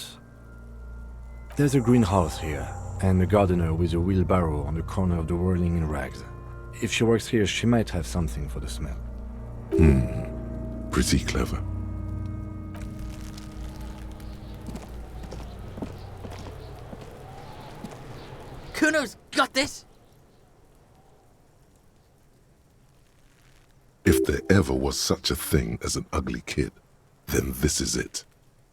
There's a greenhouse here, and a gardener with a wheelbarrow on the corner of the whirling in rags. If she works here, she might have something for the smell. Pretty clever. Kuno's got this! If there ever was such a thing as an ugly kid, then this is it.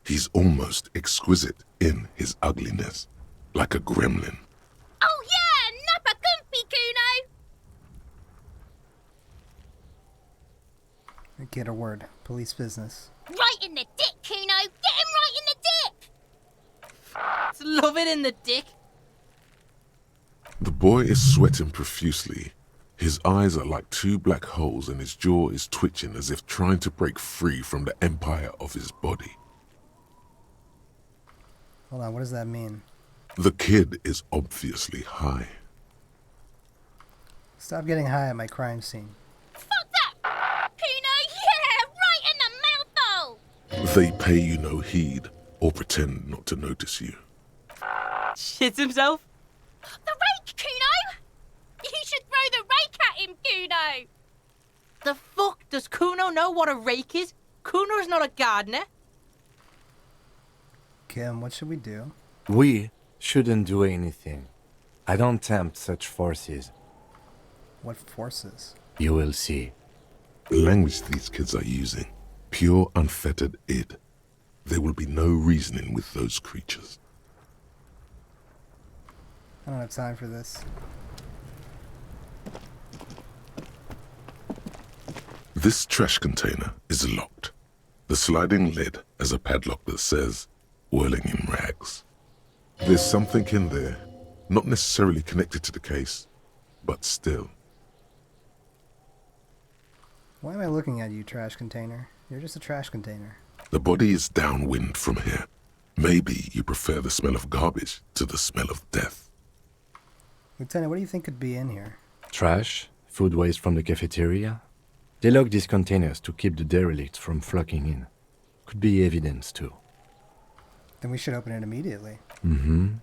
He's almost exquisite in his ugliness, like a gremlin. Oh yeah! Nappa Gumpy, Kuno! Get a word. Police business. Right in the dick, Kuno! Get him right in the dick! Love it in the dick! The boy is sweating profusely. His eyes are like two black holes and his jaw is twitching as if trying to break free from the empire of his body. Hold on, what does that mean? The kid is obviously high. Stop getting high at my crime scene. Fuck that! Kuno, yeah! Right in the mouthhole! They pay you no heed or pretend not to notice you. Shits himself? The rake, Kuno! You should throw the rake at him, Kuno! The fuck? Does Kuno know what a rake is? Kuno's not a gardener. Kim, what should we do? We shouldn't do anything. I don't tempt such forces. What forces? You will see. The language these kids are using, pure unfettered id. There will be no reasoning with those creatures. I don't have time for this. This trash container is locked. The sliding lid has a padlock that says, "Whirling in Rags." There's something in there, not necessarily connected to the case, but still. Why am I looking at you, trash container? You're just a trash container. The body is downwind from here. Maybe you prefer the smell of garbage to the smell of death. Lieutenant, what do you think could be in here? Trash, food waste from the cafeteria. They lock these containers to keep the derelicts from flocking in. Could be evidence too. Then we should open it immediately. Mm-hmm.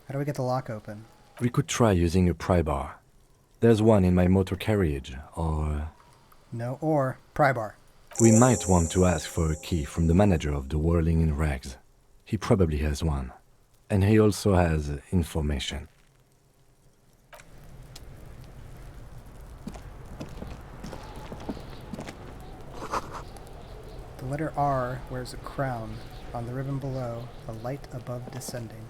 How do we get the lock open? We could try using a pry bar. There's one in my motor carriage, or... No, or pry bar. We might want to ask for a key from the manager of the Whirling in Rags. He probably has one. And he also has information. The letter R wears a crown. On the ribbon below, a light above descending.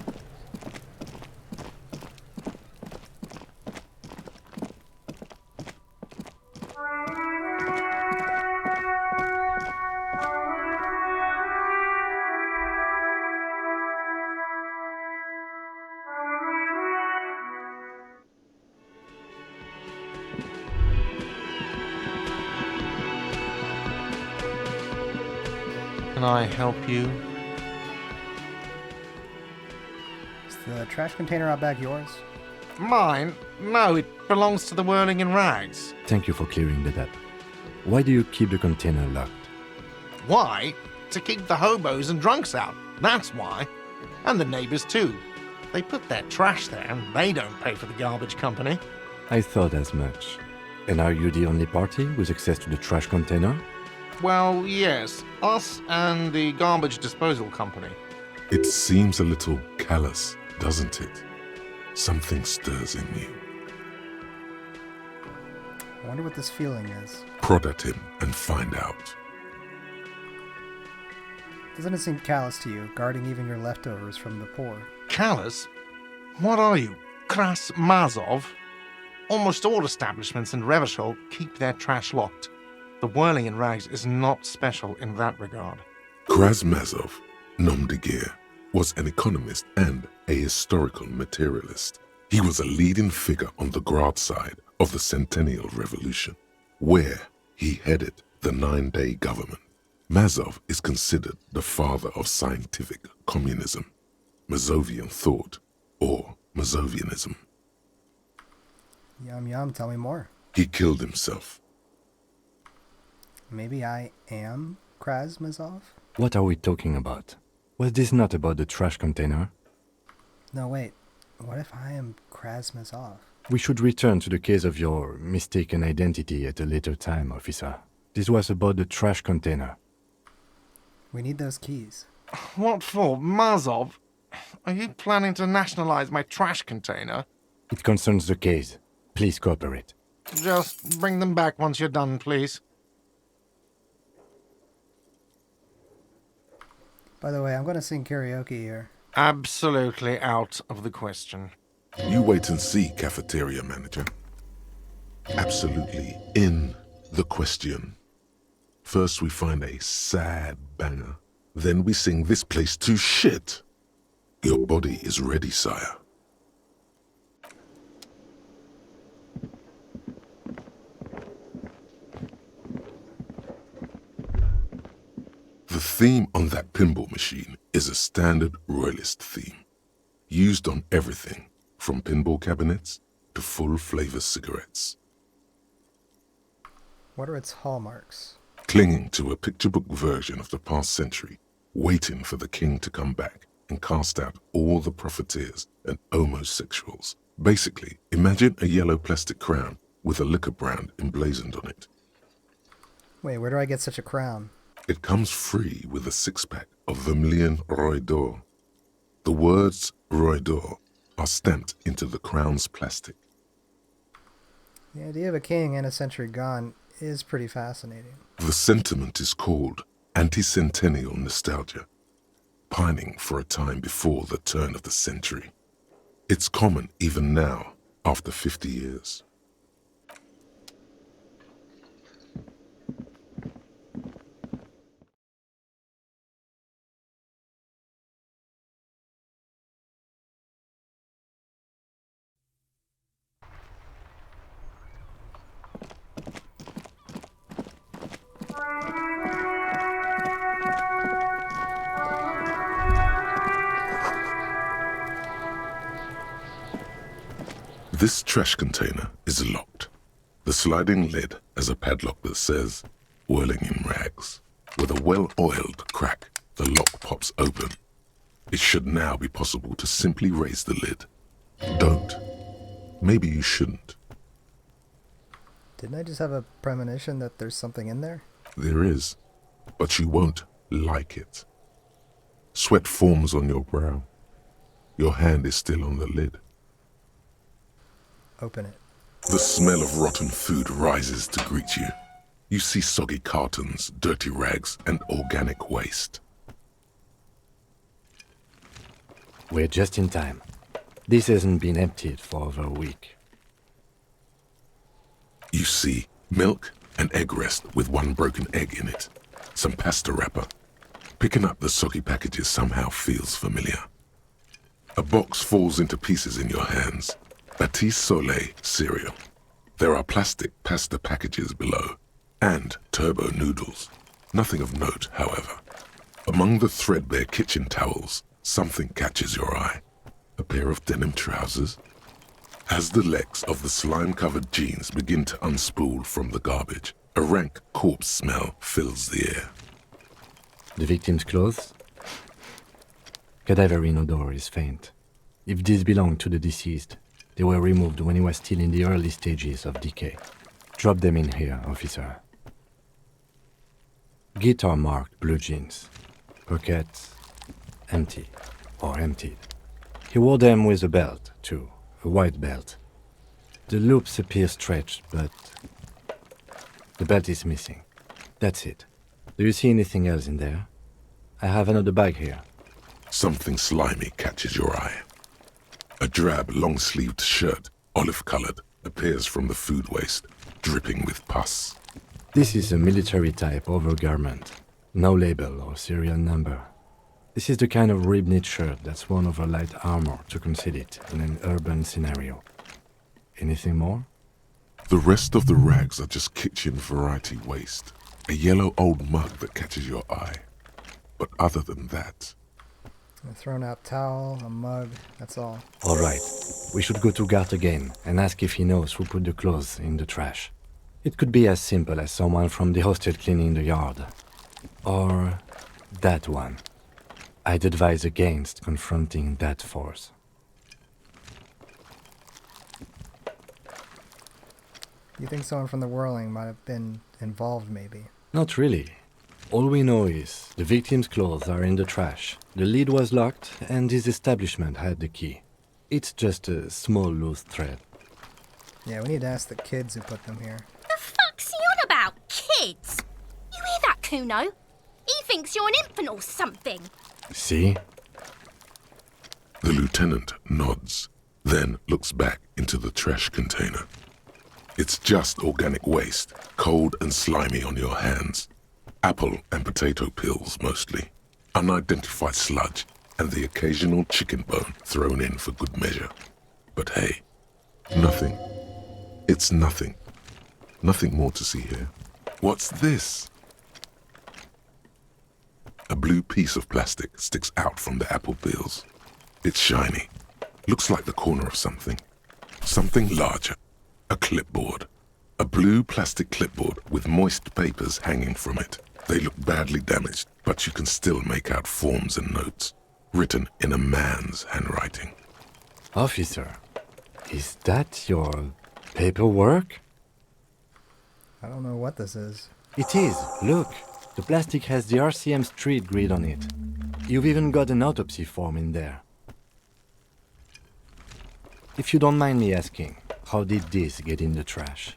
Can I help you? Is the trash container out back yours? Mine? No, it belongs to the Whirling in Rags. Thank you for clearing that up. Why do you keep the container locked? Why? To keep the hobos and drunks out. That's why. And the neighbors too. They put their trash there and they don't pay for the garbage company. I thought as much. And are you the only party with access to the trash container? Well, yes. Us and the garbage disposal company. It seems a little callous, doesn't it? Something stirs in you. I wonder what this feeling is. Prod at him and find out. Doesn't it seem callous to you, guarding even your leftovers from the poor? Callous? What are you, Kras Mazov? Almost all establishments in Revachol keep their trash locked. The Whirling in Rags is not special in that regard. Krasmazov, nom de guerre, was an economist and a historical materialist. He was a leading figure on the Grad side of the Centennial Revolution, where he headed the 9-day government. Mazov is considered the father of scientific communism, Mazovian thought, or Mazovianism. Yum yum, tell me more. He killed himself. Maybe I am Krasmazov? What are we talking about? Was this not about the trash container? No, wait. What if I am Krasmazov? We should return to the case of your mistaken identity at a later time, officer. This was about the trash container. We need those keys. What for? Mazov? Are you planning to nationalize my trash container? It concerns the case. Please cooperate. Just bring them back once you're done, please. By the way, I'm going to sing karaoke here. Absolutely out of the question. You wait and see, cafeteria manager. Absolutely in the question. First we find a sad banger. Then we sing this place to shit. Your body is ready, sire. The theme on that pinball machine is a standard royalist theme, used on everything from pinball cabinets to full-flavor cigarettes. What are its hallmarks? Clinging to a picture book version of the past century, waiting for the king to come back and cast out all the profiteers and homosexuals. Basically, imagine a yellow plastic crown with a liquor brand emblazoned on it. Wait, where do I get such a crown? It comes free with a six-pack of Vermilion Roy d'Or. The words Roy d'Or are stamped into the crown's plastic. The idea of a king and a century gone is pretty fascinating. The sentiment is called anti-centennial nostalgia, pining for a time before the turn of the century. It's common even now, after 50 years. This trash container is locked. The sliding lid has a padlock that says, "Whirling in rags." With a well-oiled crack, the lock pops open. It should now be possible to simply raise the lid. Don't. Maybe you shouldn't. Didn't I just have a premonition that there's something in there? There is, but you won't like it. Sweat forms on your brow. Your hand is still on the lid. Open it. The smell of rotten food rises to greet you. You see soggy cartons, dirty rags, and organic waste. We're just in time. This hasn't been emptied for over a week. You see milk and egg rest with one broken egg in it. Some pasta wrapper. Picking up the soggy packages somehow feels familiar. A box falls into pieces in your hands. Batiste Soleil cereal. There are plastic pasta packages below, and turbo noodles. Nothing of note, however. Among the threadbare kitchen towels, something catches your eye. A pair of denim trousers. As the legs of the slime-covered jeans begin to unspool from the garbage, a rank corpse smell fills the air. The victim's clothes? Cadaverine odor is faint. If these belong to the deceased, they were removed when he was still in the early stages of decay. Drop them in here, officer. Guitar-marked blue jeans. Pockets empty or emptied. He wore them with a belt, too. A white belt. The loops appear stretched, but the belt is missing. That's it. Do you see anything else in there? I have another bag here. Something slimy catches your eye. A drab, long-sleeved shirt, olive-colored, appears from the food waste, dripping with pus. This is a military-type overgarment. No label or serial number. This is the kind of rib-knit shirt that's worn over light armor to conceal it in an urban scenario. Anything more? The rest of the rags are just kitchen variety waste. A yellow old mug that catches your eye. But other than that... A thrown out towel, a mug, that's all. All right. We should go to Gart again and ask if he knows who put the clothes in the trash. It could be as simple as someone from the hostel cleaning the yard. Or that one. I'd advise against confronting that force. You think someone from the whirling might have been involved, maybe? Not really. All we know is the victim's clothes are in the trash, the lid was locked, and his establishment had the key. It's just a small loose thread. Yeah, we need to ask the kids who put them here. The fuck's he on about? Kids? You hear that, Kuno? He thinks you're an infant or something. See? The lieutenant nods, then looks back into the trash container. It's just organic waste, cold and slimy on your hands. Apple and potato peels, mostly. Unidentified sludge, and the occasional chicken bone thrown in for good measure. But hey, nothing. It's nothing. Nothing more to see here. What's this? A blue piece of plastic sticks out from the apple peels. It's shiny. Looks like the corner of something. Something larger. A clipboard. A blue plastic clipboard with moist papers hanging from it. They look badly damaged, but you can still make out forms and notes, written in a man's handwriting. Officer, is that your paperwork? I don't know what this is. It is. Look, the plastic has the RCM street grid on it. You've even got an autopsy form in there. If you don't mind me asking, how did this get in the trash?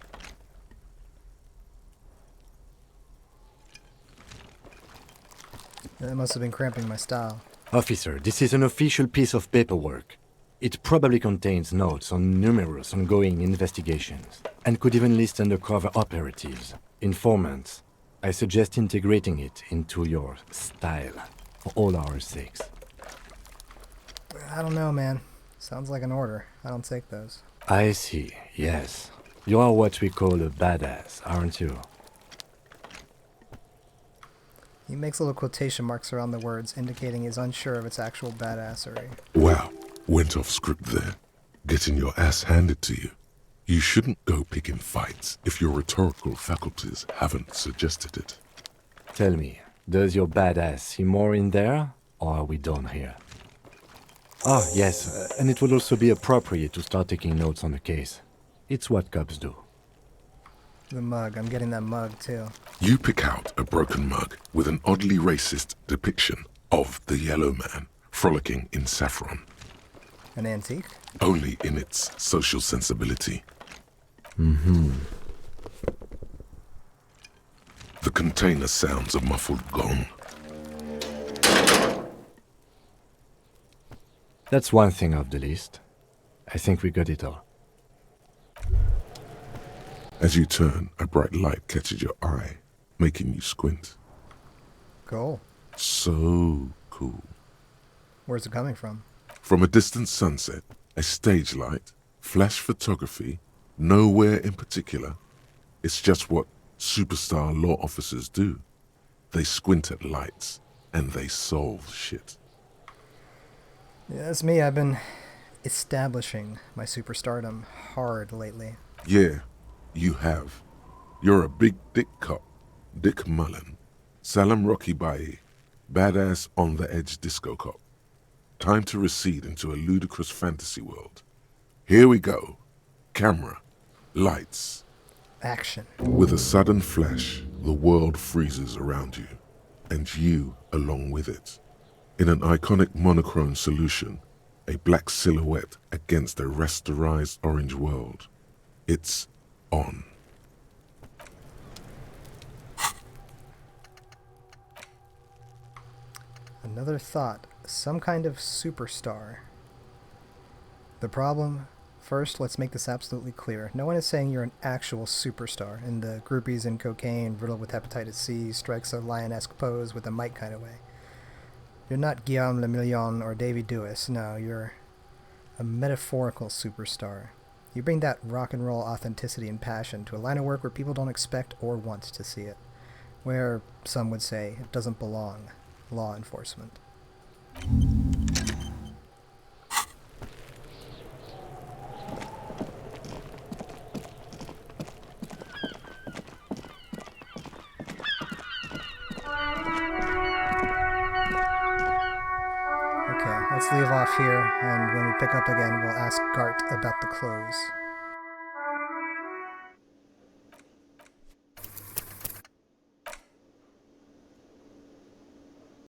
That must have been cramping my style. Officer, this is an official piece of paperwork. It probably contains notes on numerous ongoing investigations, and could even list undercover operatives, informants. I suggest integrating it into your style, for all our sakes. I don't know, man. Sounds like an order. I don't take those. I see, yes. You are what we call a badass, aren't you? He makes little quotation marks around the words, indicating he's unsure of its actual badassery. Wow, went off script there. Getting your ass handed to you. You shouldn't go picking fights if your rhetorical faculties haven't suggested it. Tell me, does your badass see more in there, or are we done here? Ah, yes, and it would also be appropriate to start taking notes on the case. It's what cops do. The mug. I'm getting that mug, too. You pick out a broken mug with an oddly racist depiction of the yellow man frolicking in saffron. An antique? Only in its social sensibility. Mm-hmm. The container sounds a muffled gong. That's one thing off the list. I think we got it all. As you turn, a bright light catches your eye, making you squint. Cool. So cool. Where's it coming from? From a distant sunset, a stage light, flash photography, nowhere in particular. It's just what superstar law officers do. They squint at lights, and they solve shit. Yeah, that's me. I've been establishing my superstardom hard lately. Yeah, you have. You're a big dick cop, Dick Mullen, Salam Rocky Bayi, badass on-the-edge disco cop. Time to recede into a ludicrous fantasy world. Here we go. Camera, lights. Action. With a sudden flash, the world freezes around you, and you along with it. In an iconic monochrome solution, a black silhouette against a rasterized orange world. It's on. Another thought. Some kind of superstar. The problem? First, let's make this absolutely clear. No one is saying you're an actual superstar in the groupies and cocaine, riddled with hepatitis C, strikes a lion-esque pose with a mic kind of way. You're not Guillaume Le Million or Davy Dewis. No, you're a metaphorical superstar. You bring that rock and roll authenticity and passion to a line of work where people don't expect or want to see it. Where, some would say, it doesn't belong. Law enforcement. Okay, let's leave off here, and when we pick up again, we'll ask Gart about the clothes.